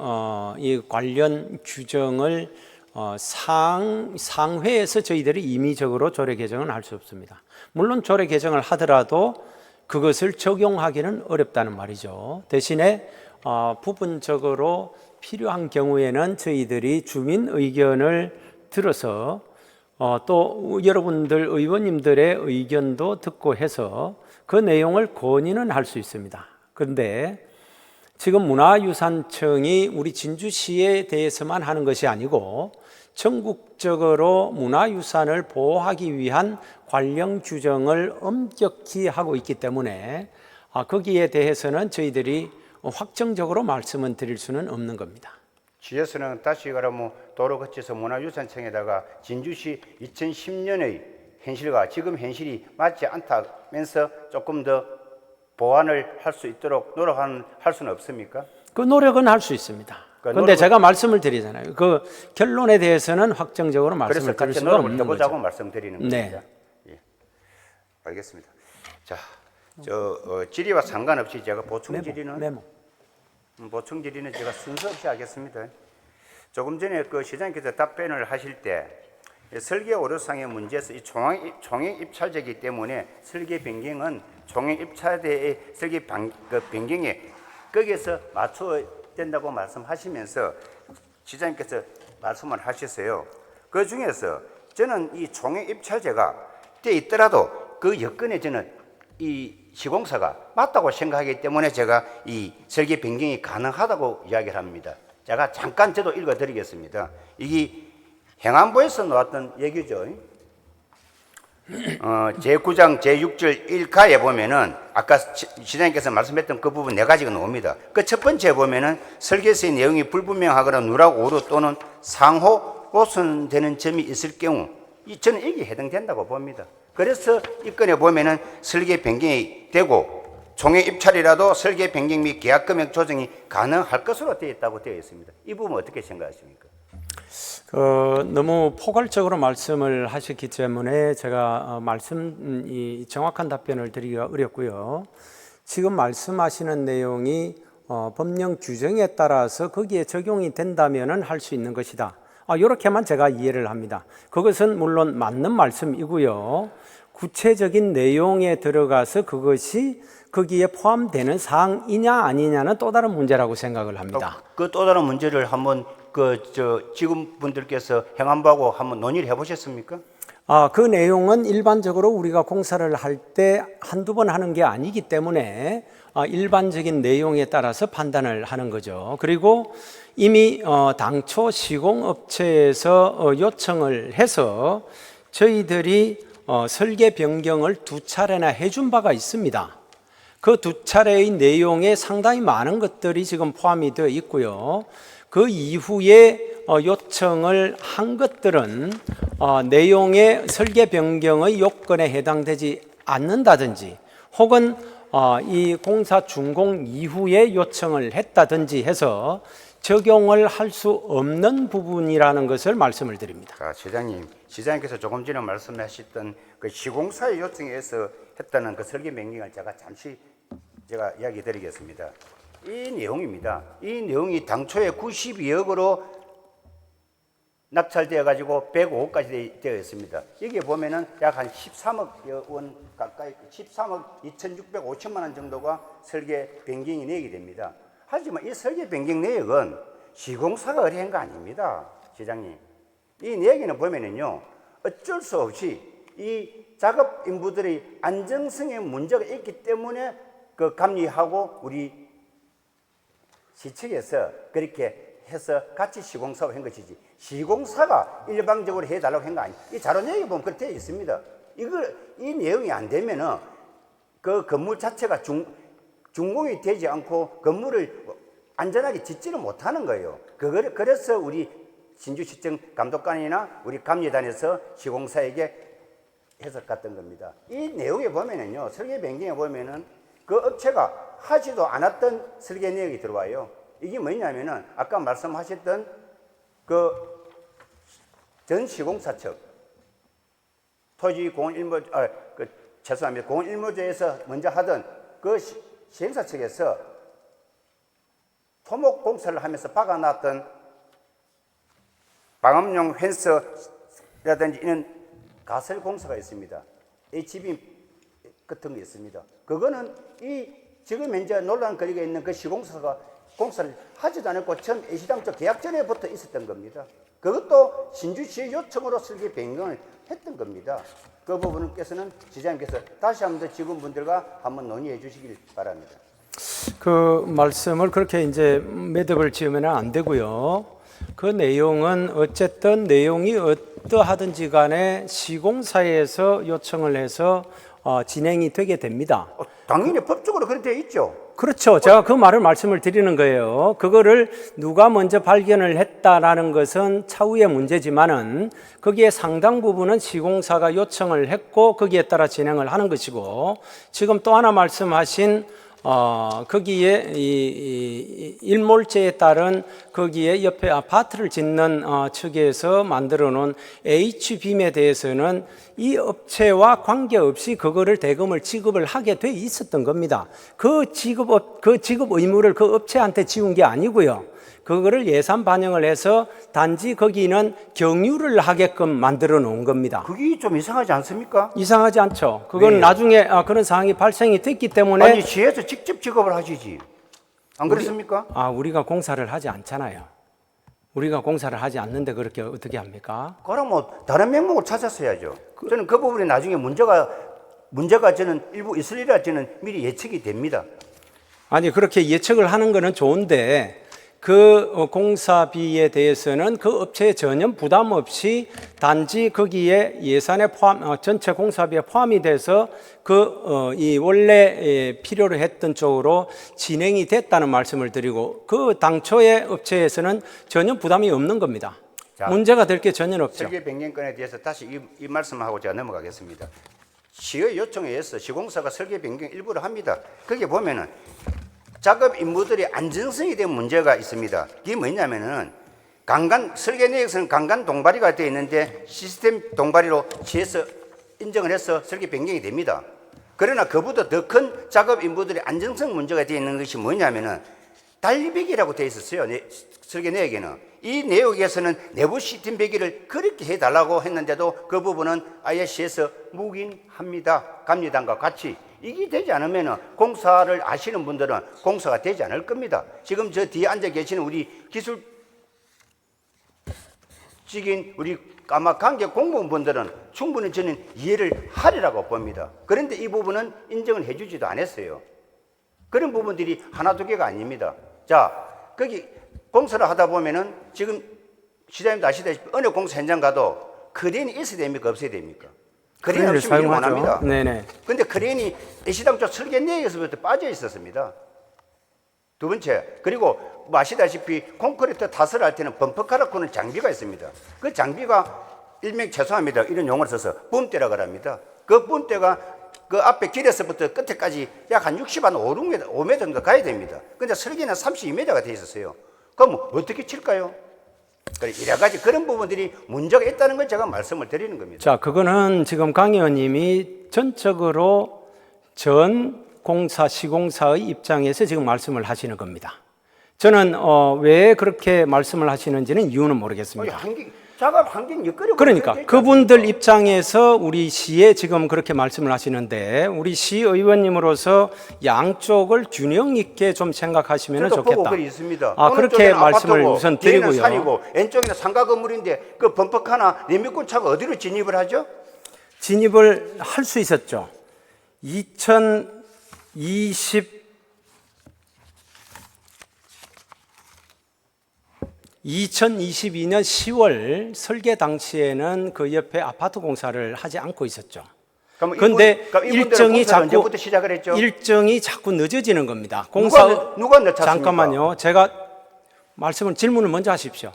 이 관련 규정을 상회에서 저희들이 임의적으로 조례 개정은 할 수 없습니다. 물론 조례 개정을 하더라도 그것을 적용하기는 어렵다는 말이죠. 대신에 부분적으로 필요한 경우에는 저희들이 주민 의견을 들어서 또 여러분들 의원님들의 의견도 듣고 해서 그 내용을 건의는 할 수 있습니다. 그런데 지금 문화유산청이 우리 진주시에 대해서만 하는 것이 아니고 전국적으로 문화유산을 보호하기 위한 관련 규정을 엄격히 하고 있기 때문에 거기에 대해서는 저희들이 확정적으로 말씀을 드릴 수는 없는 겁니다. 지에서는 다시 말하면 도로 거쳐서 문화유산청에다가 진주시 2010년의 현실과 지금 현실이 맞지 않다면서 조금 더 보완을 할 수 있도록 할 수는 없습니까? 그 노력은 할 수 있습니다. 그런데 제가 말씀을 드리잖아요. 그 결론에 대해서는 확정적으로 말씀을 드릴 수가 없는 거죠. 해보자고 말씀드리는 겁니다. 네. 예. 알겠습니다. 자, 질의와 상관없이 제가 보충 질의는 제가 순서 없이 하겠습니다. 조금 전에 그 시장님께서 답변을 하실 때 설계 오류상의 문제에서 이 총액 입찰제이기 때문에 설계 변경은 총액 입찰대의 설계 변경에 거기에서 맞춰야 된다고 말씀하시면서 시장님께서 말씀을 하셨어요. 그 중에서 저는 이 총액 입찰제가 돼 있더라도 그 여건에 저는 이 시공사가 맞다고 생각하기 때문에 제가 이 설계 변경이 가능하다고 이야기를 합니다. 제가 잠깐 저도 읽어드리겠습니다. 이게 행안부에서 나왔던 얘기죠. 제9장 제6절 1가에 보면은 아까 시장님께서 말씀했던 그 부분 4가지가 나옵니다. 그 첫 번째 보면은 설계서의 내용이 불분명하거나 누락 오류 또는 상호 오선되는 점이 있을 경우 저는 이게 해당된다고 봅니다. 그래서 이 건에 보면은 설계 변경이 되고 총액 입찰이라도 설계 변경 및 계약 금액 조정이 가능할 것으로 되어 있다고 되어 있습니다. 이 부분 어떻게 생각하십니까? 너무 포괄적으로 말씀을 하셨기 때문에 제가 정확한 답변을 드리기가 어렵고요. 지금 말씀하시는 내용이 법령 규정에 따라서 거기에 적용이 된다면 할 수 있는 것이다. 이렇게만 제가 이해를 합니다. 그것은 물론 맞는 말씀이고요. 구체적인 내용에 들어가서 그것이 거기에 포함되는 사항이냐 아니냐는 또 다른 문제라고 생각을 합니다. 그 또 다른 문제를 한번 지금 분들께서 행안부하고 한번 논의를 해보셨습니까? 그 내용은 일반적으로 우리가 공사를 할 때 한두 번 하는 게 아니기 때문에 일반적인 내용에 따라서 판단을 하는 거죠. 그리고 이미 당초 시공업체에서 요청을 해서 저희들이 설계 변경을 2차례나 해준 바가 있습니다. 그 2차례의 내용에 상당히 많은 것들이 지금 포함이 되어 있고요. 그 이후에 요청을 한 것들은 내용의 설계 변경의 요건에 해당되지 않는다든지 혹은 이 공사 준공 이후에 요청을 했다든지 해서 적용을 할 수 없는 부분이라는 것을 말씀을 드립니다. 시장님께서 조금 전에 말씀하셨던 그 시공사의 요청에서 했다는 그 설계 변경을 제가 이야기 드리겠습니다. 이 내용입니다. 이 내용이 당초에 92억으로 낙찰되어 가지고 105억까지 되어 있습니다. 여기에 보면은 약 한 13억 원 가까이 13억 2,650만 원 정도가 설계 변경이 내게 됩니다. 하지만 이 설계 변경 내역은 시공사가 의뢰한 거 아닙니다. 시장님. 이 내용에는 보면은요, 어쩔 수 없이 이 작업 인부들의 안정성에 문제가 있기 때문에 그 감리하고 우리 시측에서 그렇게 해서 같이 시공사로 한 것이지, 시공사가 일방적으로 해달라고 한 거 아니에요. 이 자료 내용에 보면 그렇게 되어 있습니다. 이 내용이 안 되면은 그 건물 자체가 준공이 되지 않고 건물을 안전하게 짓지는 못하는 거예요. 그래서 우리 신주시청 감독관이나 우리 감리단에서 시공사에게 해석했던 겁니다. 이 내용에 보면은요, 설계 변경에 보면은 그 업체가 하지도 않았던 설계 내역이 들어와요. 이게 뭐냐면은 아까 말씀하셨던 그 전 시공사 측 토지 공원 일몰 죄송합니다. 공원 일몰제에서 먼저 하던 그 시행사 측에서 토목 공사를 하면서 박아놨던 방음용 펜스라든지 이런 가설 공사가 있습니다. HB 같은 게 있습니다. 그거는 이 지금 현재 논란거리가 있는 그 시공사가 공사를 하지도 않았고 처음 애시당초 계약 전에부터 있었던 겁니다. 그것도 신주시의 요청으로 설계 변경을 했던 겁니다. 그 부분께서는 지자님께서 다시 한번 더 직원분들과 한번 논의해 주시길 바랍니다. 그 말씀을 그렇게 이제 매듭을 지으면 안 되고요. 그 내용은 어쨌든 내용이 어떠하든지 간에 시공사에서 요청을 해서 진행이 되게 됩니다. 당연히 법적으로 그렇게 되어 있죠. 그렇죠. 제가 그 말씀을 드리는 거예요. 그거를 누가 먼저 발견을 했다라는 것은 차후의 문제지만은 거기에 상당 부분은 시공사가 요청을 했고 거기에 따라 진행을 하는 것이고, 지금 또 하나 말씀하신 거기에 이 일몰제에 따른 거기에 옆에 아파트를 짓는 측에서 만들어 놓은 H빔에 대해서는 이 업체와 관계없이 그거를 대금을 지급을 하게 돼 있었던 겁니다. 그 지급 의무를 그 업체한테 지운 게 아니고요. 그거를 예산 반영을 해서 단지 거기는 경유를 하게끔 만들어 놓은 겁니다. 그게 좀 이상하지 않습니까? 이상하지 않죠. 그건 네. 나중에 그런 상황이 발생이 됐기 때문에 아니 시에서 직접 직업을 하시지. 안 그렇습니까? 우리가 공사를 하지 않잖아요. 우리가 공사를 하지 않는데 그렇게 어떻게 합니까? 그럼 뭐 다른 명목을 찾았어야죠. 저는 그 부분에 나중에 문제가 저는 일부 있으리라 저는 미리 예측이 됩니다. 아니 그렇게 예측을 하는 거는 좋은데 그 공사비에 대해서는 그 업체에 전혀 부담 없이 단지 거기에 예산에 전체 공사비에 포함이 돼서 이 원래 필요로 했던 쪽으로 진행이 됐다는 말씀을 드리고, 그 당초의 업체에서는 전혀 부담이 없는 겁니다. 자, 문제가 될 게 전혀 없죠. 설계 변경권에 대해서 다시 이 말씀하고 제가 넘어가겠습니다. 시의 요청에 의해서 시공사가 설계 변경 일부를 합니다. 거기에 보면은 작업 인부들이 안전성에 대한 문제가 있습니다. 이게 뭐냐면은 설계 내역에서는 강간 동바리가 되어 있는데 시스템 동바리로 시에서 인정을 해서 설계 변경이 됩니다. 그러나 그보다 더 큰 작업 인부들의 안정성 문제가 되어 있는 것이 뭐냐면은 달배기라고 되어 있었어요. 설계 내역에는. 이 내역에서는 내부 시스템 배기를 그렇게 해달라고 했는데도 그 부분은 아예 시에서 묵인합니다. 감리단과 같이. 이게 되지 않으면 공사를 아시는 분들은 공사가 되지 않을 겁니다. 지금 저 뒤에 앉아 계시는 우리 기술직인 우리 아마 관계 공무원분들은 충분히 저는 이해를 하리라고 봅니다. 그런데 이 부분은 인정을 해주지도 않았어요. 그런 부분들이 하나 두 개가 아닙니다. 자, 거기 공사를 하다 보면은 지금 시장님도 아시다시피 어느 공사 현장 가도 크레인이 있어야 됩니까? 없어야 됩니까? 크레인 없이면 일 못합니다. 네네. 그런데 크레인이 애시당초 설계 내역에서부터 빠져 있었습니다. 두 번째, 그리고 뭐 아시다시피 콘크리트 타설을 할 때는 범퍼카라고는 장비가 있습니다. 그 장비가 일명 죄송합니다. 이런 용어를 써서 뿜대라고 합니다. 그 뿜대가 그 앞에 길에서부터 끝에까지 약 한 60, 한 5m 정도 가야 됩니다. 근데 설계는 32m가 돼 있었어요. 그럼 어떻게 칠까요? 여러 가지 그런 부분들이 문제가 있다는 걸 제가 말씀을 드리는 겁니다. 자, 그거는 지금 강 의원님이 전적으로 전 공사, 시공사의 입장에서 지금 말씀을 하시는 겁니다. 저는 왜 그렇게 말씀을 하시는지는 이유는 모르겠습니다. 작업 환경 여건이 그러니까 그분들 입장에서 우리 시에 지금 그렇게 말씀을 하시는데 우리 시의원님으로서 양쪽을 균형 있게 좀 생각하시면 저도 보고 좋겠다. 그리 있습니다. 아, 어느 그렇게 쪽에는 말씀을 아파트고, 우선 뒤에는 드리고요. 산이고 왼쪽에는 상가 건물인데 그 범퍼카나 리미콘차가 어디로 진입을 하죠? 진입을 할 수 있었죠. 2022년 10월 설계 당시에는 그 옆에 아파트 공사를 하지 않고 있었죠. 그런데 일정이 언제부터 시작을 했죠? 일정이 자꾸 늦어지는 겁니다. 공사 누가 늦췄습니까? 잠깐만요. 제가 질문을 먼저 하십시오.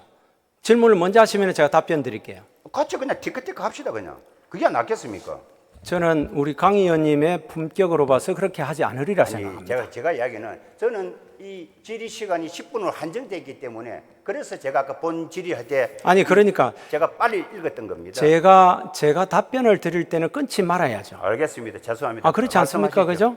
질문을 먼저 하시면 제가 답변 드릴게요. 같이 그냥 티끌티끌 합시다 그냥. 그게 낫겠습니까? 저는 우리 강 의원님의 품격으로 봐서 그렇게 하지 않으리라 생각합니다. 제가 이야기는 저는 이 질의 시간이 10분으로 한정되어 있기 때문에 그래서 제가 아까 본 질의할 때 아니 그러니까 제가 빨리 읽었던 겁니다. 제가 답변을 드릴 때는 끊지 말아야죠. 알겠습니다. 죄송합니다. 아 그렇지 않습니까? 그죠?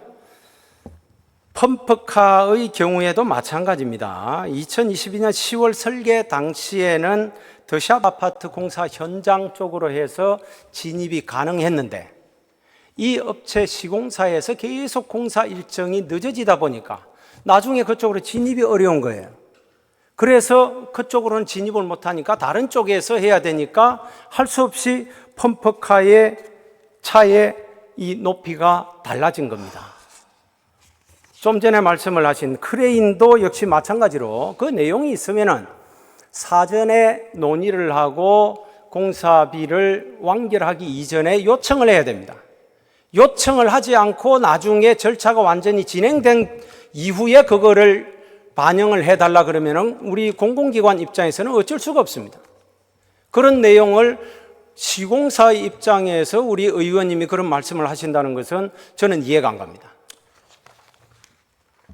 펌프카의 경우에도 마찬가지입니다. 2022년 10월 설계 당시에는 더샵 아파트 공사 현장 쪽으로 해서 진입이 가능했는데 이 업체 시공사에서 계속 공사 일정이 늦어지다 보니까 나중에 그쪽으로 진입이 어려운 거예요. 그래서 그쪽으로는 진입을 못하니까 다른 쪽에서 해야 되니까 할 수 없이 펌프카의 차의 이 높이가 달라진 겁니다. 좀 전에 말씀을 하신 크레인도 역시 마찬가지로 그 내용이 있으면은 사전에 논의를 하고 공사비를 완결하기 이전에 요청을 해야 됩니다. 요청을 하지 않고 나중에 절차가 완전히 진행된 이후에 그거를 반영을 해달라 그러면은 우리 공공기관 입장에서는 어쩔 수가 없습니다. 그런 내용을 시공사의 입장에서 우리 의원님이 그런 말씀을 하신다는 것은 저는 이해가 안 갑니다.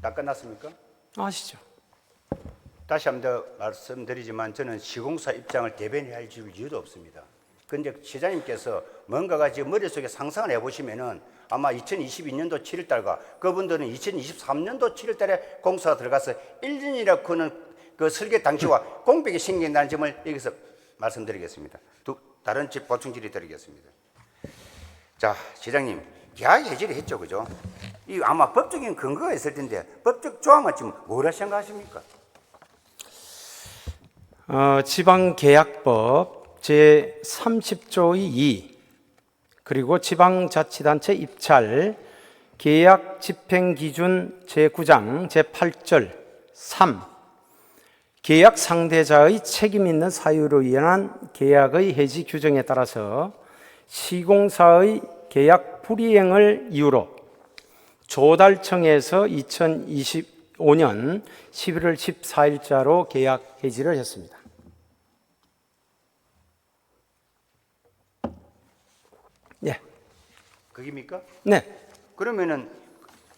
다 끝났습니까? 아시죠? 다시 한 번 더 말씀드리지만 저는 시공사 입장을 대변해야 할 이유도 없습니다. 그런데 시장님께서 뭔가가 지금 머릿속에 상상을 해보시면은 아마 2022년도 7월달과 그분들은 2023년도 7월달에 공사가 들어가서 1년이라고 하는 그 설계 당시와 공백이 생긴다는 점을 여기서 말씀드리겠습니다. 다른 보충 질의 드리겠습니다. 자, 시장님, 계약 해지를 했죠, 그죠? 이 아마 법적인 근거가 있을 텐데 법적 조항은 지금 뭐라 생각하십니까? 지방계약법 제30조의 2 그리고 지방자치단체 입찰 계약 집행기준 제9장 제8절 3 계약 상대자의 책임 있는 사유로 인한 계약의 해지 규정에 따라서 시공사의 계약 불이행을 이유로 조달청에서 2025년 11월 14일자로 계약 해지를 했습니다. 네. 그깁니까? 네. 그러면은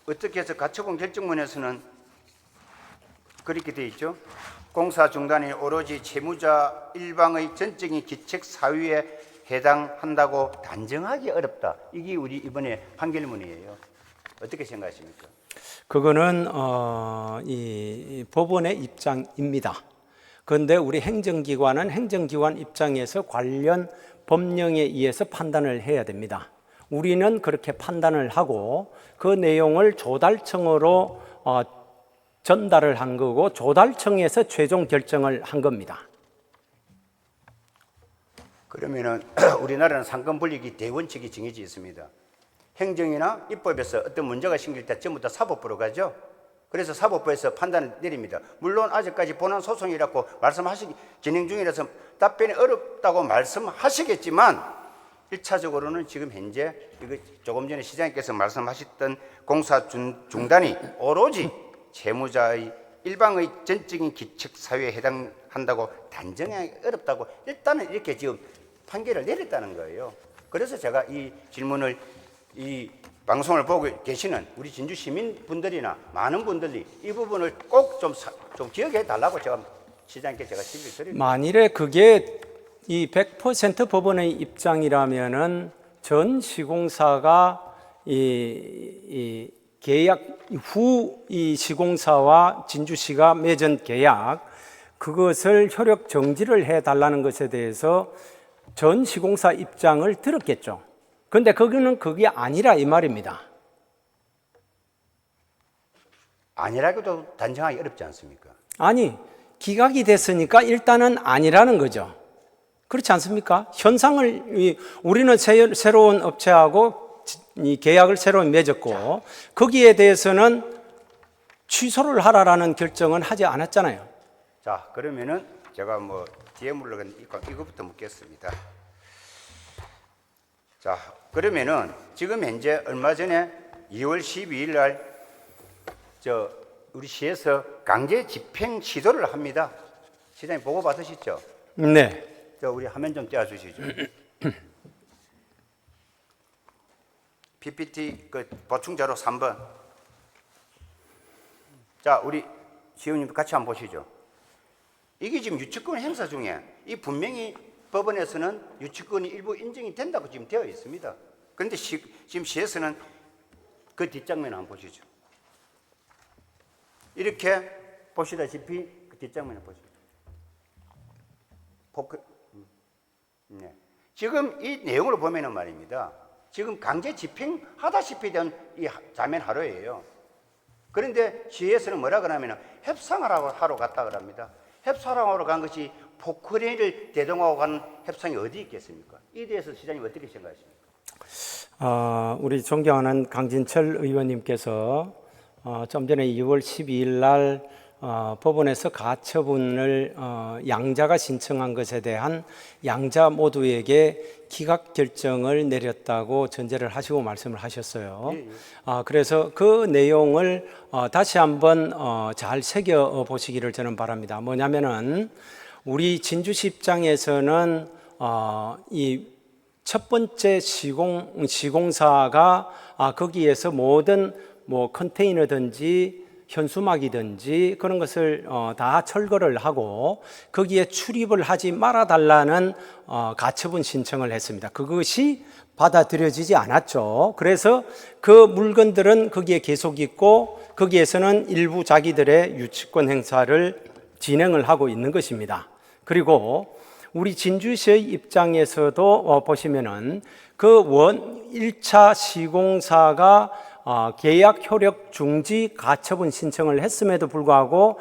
어떻게 해서 가처분 결정문에서는 그렇게 되어 있죠. 공사 중단이 오로지 채무자 일방의 전적인 기책 사유에 해당한다고 단정하기 어렵다. 이게 우리 이번에 판결문이에요. 어떻게 생각하십니까? 그거는 이 법원의 입장입니다. 그런데 우리 행정기관은 행정기관 입장에서 관련 법령에 의해서 판단을 해야 됩니다. 우리는 그렇게 판단을 하고 그 내용을 조달청으로 전달을 한 거고 조달청에서 최종 결정을 한 겁니다. 그러면은 우리나라는 상권분립이 대원칙이 정해져 있습니다. 행정이나 입법에서 어떤 문제가 생길 때 전부 다 사법부로 가죠. 그래서 사법부에서 판단을 내립니다. 물론 아직까지 본안 소송이라고 진행 중이라서 답변이 어렵다고 말씀하시겠지만 1차적으로는 지금 현재 이거 조금 전에 시장님께서 말씀하셨던 공사 중단이 오로지 채무자의 일방의 전적인 기책 사유에 해당한다고 단정하기 어렵다고 일단은 이렇게 지금 판결을 내렸다는 거예요. 그래서 제가 이 질문을 이 방송을 보고 계시는 우리 진주 시민분들이나 많은 분들이 이 부분을 꼭 좀 기억해 달라고 제가 시장님께 제가 질의를 드립니다. 만일에 그게 이 100% 법원의 입장이라면은 전 시공사가 이 계약 후 이 시공사와 진주시가 맺은 계약 그것을 효력 정지를 해달라는 것에 대해서 전 시공사 입장을 들었겠죠. 그런데 그거는 그게 아니라 이 말입니다. 아니라고도 단정하기 어렵지 않습니까? 아니, 기각이 됐으니까 일단은 아니라는 거죠. 그렇지 않습니까? 현상을 우리는 새로운 업체하고 이 계약을 새로 맺었고 거기에 대해서는 취소를 하라라는 결정은 하지 않았잖아요. 자, 그러면은 제가 뭐 뒤에 물러간 이거부터 묻겠습니다. 자, 그러면은 지금 현재 얼마 전에 2월 12일 날 우리 시에서 강제 집행 시도를 합니다. 시장님 보고 받으시죠? 네. 우리 화면 좀 띄워주시죠. PPT 그 보충 자료 3번. 자, 우리 시의원님 같이 한번 보시죠. 이게 지금 유치권 행사 중에 이 분명히 법원에서는 유치권이 일부 인정이 된다고 지금 되어 있습니다. 그런데 지금 시에서는 그 뒷장면 한번 보시죠. 이렇게 보시다시피 그 뒷장면을 보시죠. 네. 지금 이 내용을 보면은 말입니다. 지금 강제 집행하다시피 된 이 자면 하루예요. 그런데 시에서는 뭐라 그러냐면 협상하러 하러 갔다 그럽니다. 협상하러 간 것이 포크레인을 대동하고 간 협상이 어디 있겠습니까? 이에 대해서 시장님 어떻게 생각하십니까? 우리 존경하는 강진철 의원님께서 좀 전에 2월 12일 날 법원에서 가처분을 양자가 신청한 것에 대한 양자 모두에게 기각 결정을 내렸다고 전제를 하시고 말씀을 하셨어요. 그래서 그 내용을 다시 한번 잘 새겨 보시기를 저는 바랍니다. 뭐냐면은 우리 진주시 입장에서는 이 첫 번째 시공사가 거기에서 모든 뭐 컨테이너든지 현수막이든지 그런 것을 다 철거를 하고 거기에 출입을 하지 말아달라는 가처분 신청을 했습니다. 그것이 받아들여지지 않았죠. 그래서 그 물건들은 거기에 계속 있고 거기에서는 일부 자기들의 유치권 행사를 진행을 하고 있는 것입니다. 그리고 우리 진주시의 입장에서도 보시면은 그 1차 시공사가 계약 효력 중지 가처분 신청을 했음에도 불구하고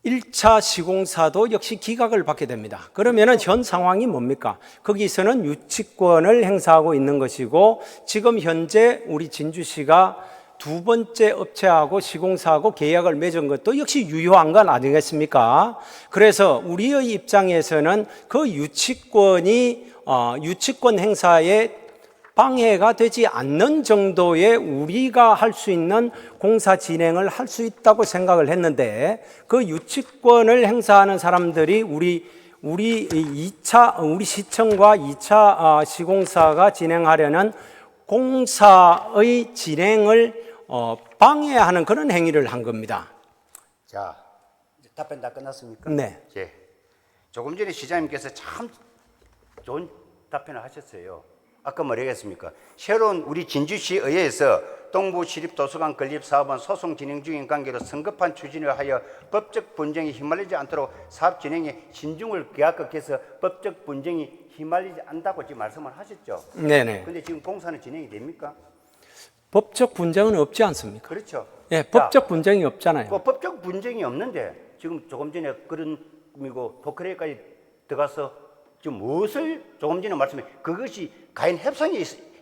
1차 시공사도 역시 기각을 받게 됩니다. 그러면은 현 상황이 뭡니까? 거기서는 유치권을 행사하고 있는 것이고 지금 현재 우리 진주시가 두 번째 업체하고 시공사하고 계약을 맺은 것도 역시 유효한 건 아니겠습니까? 그래서 우리의 입장에서는 그 유치권이 유치권 행사에 방해가 되지 않는 정도의 우리가 할 수 있는 공사 진행을 할 수 있다고 생각을 했는데 그 유치권을 행사하는 사람들이 우리 시청과 2차 시공사가 진행하려는 공사의 진행을 방해하는 그런 행위를 한 겁니다. 자, 이제 답변 다 끝났습니까? 네. 예. 조금 전에 시장님께서 참 좋은 답변을 하셨어요. 아까 뭐라고 했습니까? 새로운 우리 진주시 의회에서 동부시립도서관 건립 사업은 소송 진행 중인 관계로 성급한 추진을 하여 법적 분쟁이 휘말리지 않도록 사업 진행에 신중을 기하급해서 법적 분쟁이 휘말리지 않다고 지금 말씀을 하셨죠? 네네. 근데 지금 공사는 진행이 됩니까? 법적 분쟁은 없지 않습니까? 그렇죠. 예, 법적 분쟁이 없잖아요. 법적 분쟁이 없는데 지금 조금 전에 그런 토크레이까지 들어가서 지금 무엇을 조금 전에 말씀해 그것이 과연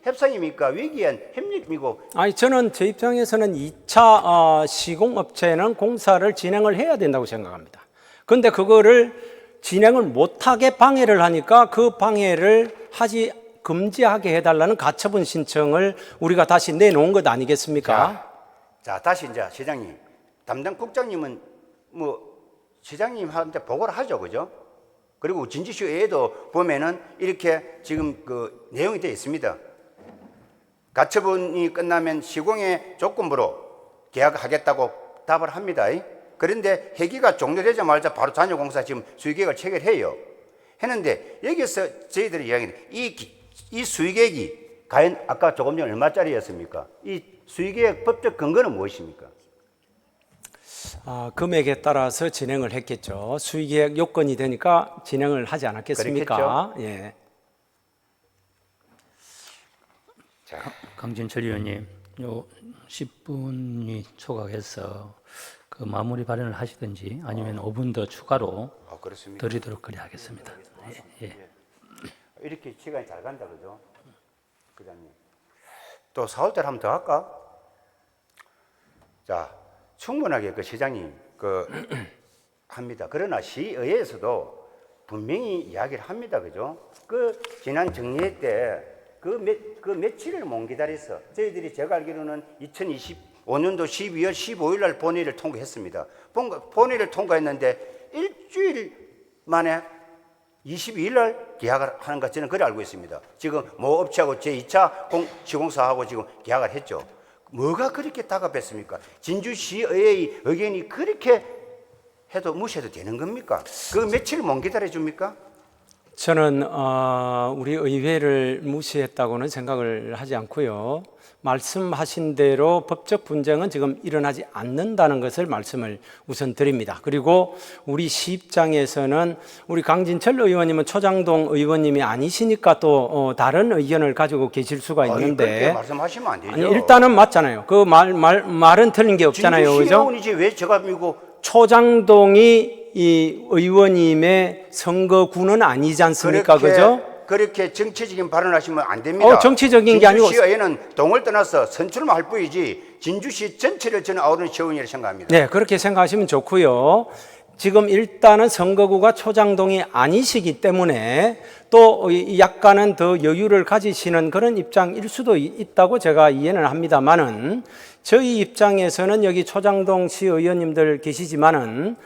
협상입니까? 위기한 협력이고 아니 저는 제 입장에서는 2차 시공업체는 공사를 진행을 해야 된다고 생각합니다. 그런데 그거를 진행을 못하게 방해를 하니까 그 방해를 금지하게 해달라는 가처분 신청을 우리가 다시 내놓은 것 아니겠습니까? 자, 다시 이제 시장님, 담당 국장님은 시장님한테 보고를 하죠, 그죠? 그리고 진주시 외에도 보면은 이렇게 지금 그 내용이 되어 있습니다. 가처분이 끝나면 시공의 조건부로 계약하겠다고 답을 합니다. 그런데 회기가 종료되자마자 바로 잔여공사 지금 수의계획을 체결해요. 했는데 여기서 저희들이 이야기는 이 수의계획이 과연 아까 조금 전에 얼마짜리였습니까? 이 수의계획 법적 근거는 무엇입니까? 금액에 따라서 진행을 했겠죠. 수의계약 요건이 되니까 진행을 하지 않았겠습니까? 예. 강진철 의원님, 요 10분이 초과해서 그 마무리 발언을 하시든지 아니면 5분 더 추가로 그렇습니까? 드리도록 그리 하겠습니다. 예. 이렇게 시간이 잘 간다, 그죠? 부장님. 또 4월달 한번 더 할까? 자, 충분하게 그 시장님 합니다. 그러나 시의회에서도 분명히 이야기를 합니다, 그죠? 그 지난 정례 때 그 며칠을 못 기다려서 저희들이 제가 알기로는 2025년도 12월 15일 날 본회의를 통과했습니다. 본회의를 통과했는데 일주일 만에 22일 날 계약을 하는 것 저는 그래 알고 있습니다. 지금 모 업체하고 제2차 시공사하고 지금 계약을 했죠. 뭐가 그렇게 다급했습니까? 진주시의회의 의견이 그렇게 해도 무시해도 되는 겁니까? 그 며칠 못 기다려 줍니까? 저는 우리 의회를 무시했다고는 생각을 하지 않고요. 말씀하신 대로 법적 분쟁은 지금 일어나지 않는다는 것을 말씀을 우선 드립니다. 그리고 우리 시 입장에서는 우리 강진철 의원님은 초장동 의원님이 아니시니까 또 다른 의견을 가지고 계실 수가 있는데 그렇게 말씀하시면 안 되죠. 아니, 일단은 맞잖아요. 그 말은 틀린 게 없잖아요. 진주시 그죠? 의원이지 왜 제가 미고 초장동이 이 의원님의 선거구는 아니지 않습니까? 그죠? 그렇게 정치적인 발언하시면 안 됩니다. 정치적인 게 아니고 진주시의회는 동을 떠나서 선출만 할 뿐이지 진주시 전체를 저는 아우르는 시의원이라고 생각합니다. 네, 그렇게 생각하시면 좋고요. 지금 일단은 선거구가 초장동이 아니시기 때문에 또 약간은 더 여유를 가지시는 그런 입장일 수도 있다고 제가 이해는 합니다만은 저희 입장에서는 여기 초장동 시의원님들 계시지만은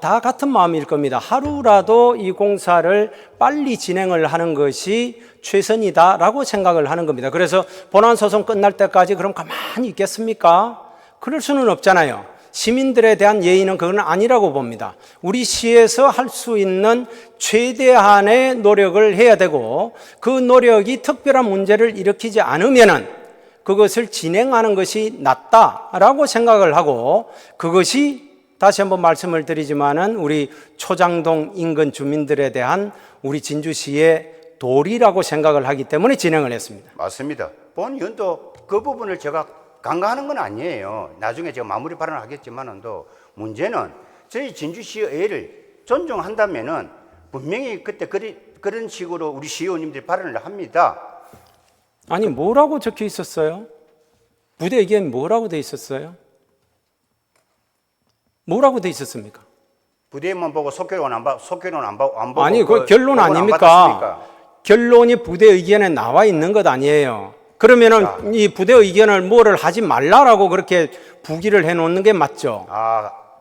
다 같은 마음일 겁니다. 하루라도 이 공사를 빨리 진행을 하는 것이 최선이다라고 생각을 하는 겁니다. 그래서 본안소송 끝날 때까지 그럼 가만히 있겠습니까? 그럴 수는 없잖아요. 시민들에 대한 예의는 그건 아니라고 봅니다. 우리 시에서 할 수 있는 최대한의 노력을 해야 되고 그 노력이 특별한 문제를 일으키지 않으면은 그것을 진행하는 것이 낫다라고 생각을 하고 그것이 다시 한번 말씀을 드리지만은 우리 초장동 인근 주민들에 대한 우리 진주시의 도리라고 생각을 하기 때문에 진행을 했습니다. 맞습니다. 본 의원도 그 부분을 제가 간과하는 건 아니에요. 나중에 제가 마무리 발언을 하겠지만은도 문제는 저희 진주시의회를 존중한다면은 분명히 그때 그런 식으로 우리 시의원님들이 발언을 합니다. 아니 뭐라고 적혀 있었어요? 부대 의견 뭐라고 돼 있었어요? 뭐라고 돼 있었습니까? 부대만 보고 속결론 안 보고 아니 그 결론 아닙니까? 결론이 부대 의견에 나와 있는 것 아니에요. 그러면은 이 부대 의견을 뭐를 하지 말라라고 그렇게 부기를 해놓는 게 맞죠?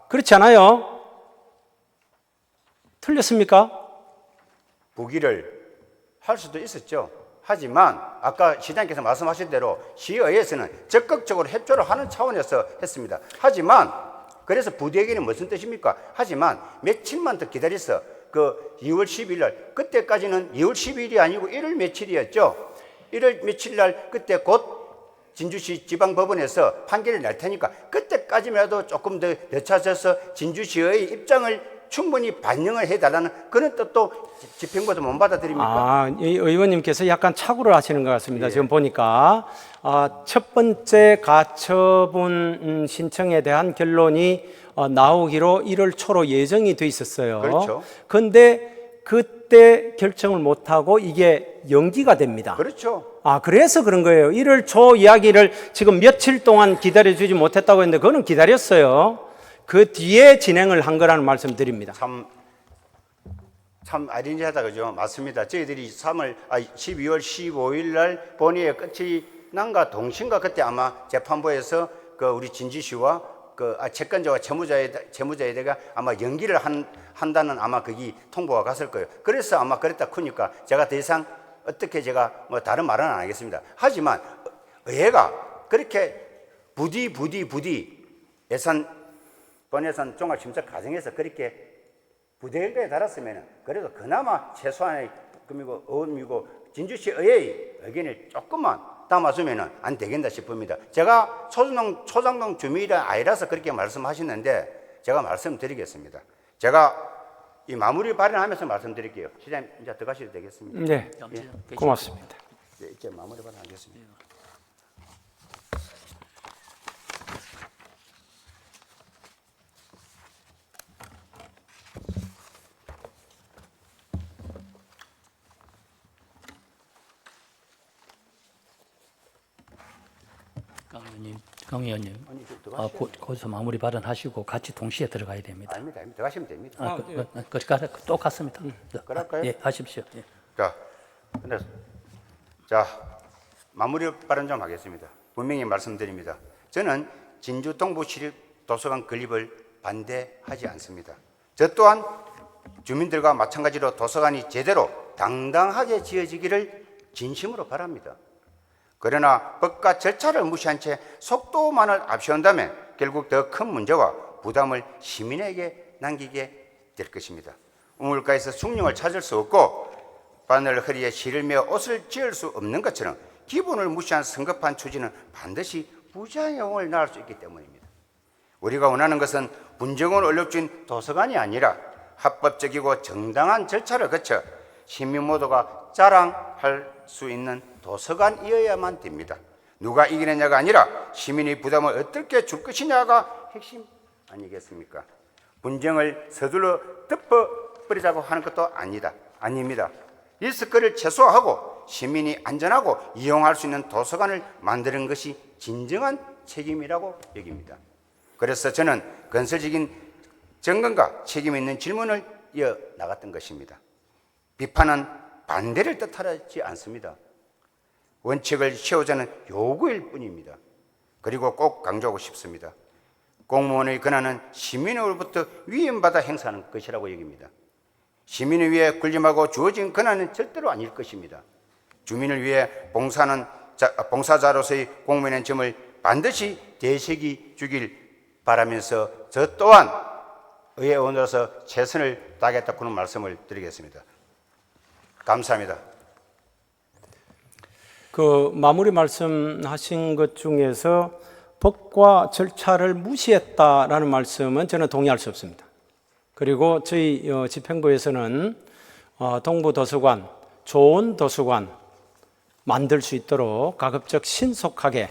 그렇지 않아요? 틀렸습니까? 부기를 할 수도 있었죠. 하지만 아까 시장님께서 말씀하신 대로 시의회에서는 적극적으로 협조를 하는 차원에서 했습니다. 하지만 그래서 부대 의견이 무슨 뜻입니까? 하지만 며칠만 더 기다려서 그 2월 10일 날 그때까지는 2월 10일이 아니고 1월 며칠이었죠. 1월 며칠 날 그때 곧 진주시 지방법원에서 판결을 낼 테니까 그때까지라도 조금 더 늦춰져서 진주시의 입장을 충분히 반영을 해달라는 그런 뜻도 집행부에서 못 받아들입니까? 이 의원님께서 약간 착오를 하시는 것 같습니다. 지금 보니까 첫 번째 가처분 신청에 대한 결론이 나오기로 1월 초로 예정이 돼 있었어요. 그렇죠. 그런데 그때 결정을 못하고 이게 연기가 됩니다. 그렇죠. 그래서 그런 거예요. 1월 초 이야기를 지금 며칠 동안 기다려주지 못했다고 했는데 그거는 기다렸어요. 그 뒤에 진행을 한 거라는 말씀 드립니다. 참 아이러니하다 그죠? 맞습니다. 저희들이 12월 15일 날 본회의 끝이 난가 동시인가 그때 아마 재판부에서 그 우리 진주시와 그 채권자와 채무자에 대해 아마 연기를 한다는 아마 그게 통보가 갔을 거예요. 그래서 아마 그랬다 크니까 제가 더 이상 어떻게 제가 뭐 다른 말은 안 하겠습니다. 하지만 의회가 그렇게 부디 본예산 종합심사 과정에서 그렇게 부대의견에 달았으면 그래도 그나마 최소한의 의원이고 진주시 의회의 의견을 조금만 담아주면 안 되겠다 싶습니다. 제가 초장동 주민이 아니라서 그렇게 말씀하시는데 제가 말씀드리겠습니다. 제가 이 마무리 발언하면서 말씀드릴게요. 시장님 이제 들어가셔도 되겠습니다. 네, 고맙습니다. 네, 이제 마무리 발언하겠습니다. 강 의원님, 거기서 마무리 발언하시고 같이 동시에 들어가야 됩니다. 아닙니다. 들어가시면 됩니다. 똑같습니다. 그럴까요? 예, 하십시오. 예. 자, 마무리 발언 좀 하겠습니다. 분명히 말씀드립니다. 저는 진주 동부시립 도서관 건립을 반대하지 않습니다. 저 또한 주민들과 마찬가지로 도서관이 제대로 당당하게 지어지기를 진심으로 바랍니다. 그러나 법과 절차를 무시한 채 속도만을 앞세운다면 결국 더 큰 문제와 부담을 시민에게 남기게 될 것입니다. 우물가에서 숭늉을 찾을 수 없고 바늘 허리에 실을 메어 옷을 지을 수 없는 것처럼 기본을 무시한 성급한 추진은 반드시 부작용을 낳을 수 있기 때문입니다. 우리가 원하는 것은 분쟁을 얼룩진 도서관이 아니라 합법적이고 정당한 절차를 거쳐 시민 모두가 자랑할 수 있는 도서관이어야만 됩니다. 누가 이기느냐가 아니라 시민의 부담을 어떻게 줄 것이냐가 핵심 아니겠습니까? 분쟁을 서둘러 덮어버리자고 하는 것도 아닙니다. 리스크를 최소화하고 시민이 안전하고 이용할 수 있는 도서관을 만드는 것이 진정한 책임이라고 여깁니다. 그래서 저는 건설적인 정건과 책임 있는 질문을 이어나갔던 것입니다. 비판은 반대를 뜻하지 않습니다. 원칙을 세우자는 요구일 뿐입니다. 그리고 꼭 강조하고 싶습니다. 공무원의 권한은 시민으로부터 위임받아 행사하는 것이라고 여깁니다. 시민을 위해 군림하고 주어진 권한은 절대로 아닐 것입니다. 주민을 위해 봉사자로서의 공무원의 점을 반드시 되새기 주길 바라면서 저 또한 의회의원으로서 최선을 다하겠다 그런 말씀을 드리겠습니다. 감사합니다. 그 마무리 말씀하신 것 중에서 법과 절차를 무시했다라는 말씀은 저는 동의할 수 없습니다. 그리고 저희 집행부에서는 동부도서관, 좋은 도서관 만들 수 있도록 가급적 신속하게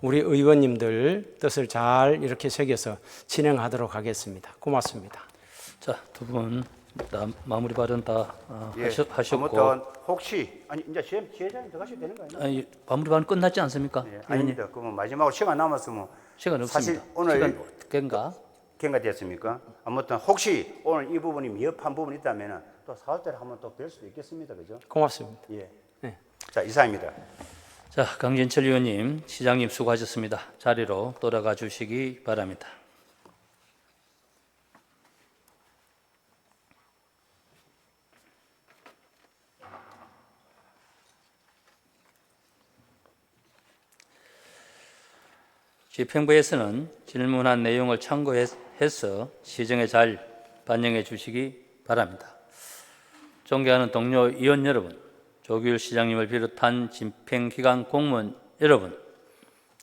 우리 의원님들 뜻을 잘 이렇게 새겨서 진행하도록 하겠습니다. 고맙습니다. 자, 두 분 마무리 발언 다 하셨고. 아무튼 혹시 이제 지회장님 들어가셔도 되는 거 아니에요? 마무리 발언 끝났지 않습니까? 네, 아닙니다. 그러면 마지막으로 시간 남았으면 시간 없습니다. 사실 오늘 시간 어떻게인가? 됐습니까? 아무튼 혹시 오늘 이 부분이 미흡한 부분이 있다면 또 4월달에 한번 또 뵐 수도 있겠습니다. 그죠? 고맙습니다. 예. 네. 자, 이상입니다. 자, 강진철 의원님, 시장님 수고하셨습니다. 자리로 돌아가 주시기 바랍니다. 집행부에서는 질문한 내용을 참고해서 시정에 잘 반영해 주시기 바랍니다. 존경하는 동료 의원 여러분, 조규일 시장님을 비롯한 집행기관 공무원 여러분,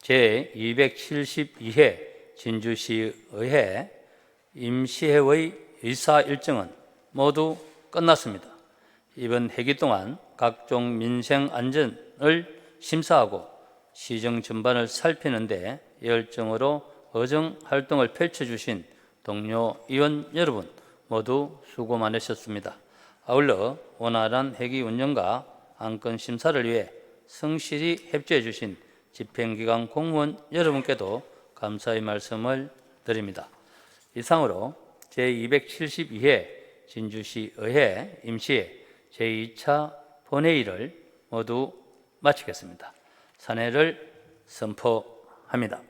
제272회 진주시의회 임시회의 의사 일정은 모두 끝났습니다. 이번 회기 동안 각종 민생 안전을 심사하고 시정 전반을 살피는 데 열정으로 어정 활동을 펼쳐주신 동료 의원 여러분 모두 수고 많으셨습니다. 아울러 원활한 회기 운영과 안건 심사를 위해 성실히 협조해 주신 집행기관 공무원 여러분께도 감사의 말씀을 드립니다. 이상으로 제272회 진주시의회 임시회 제2차 본회의를 모두 마치겠습니다. 산회를 선포합니다.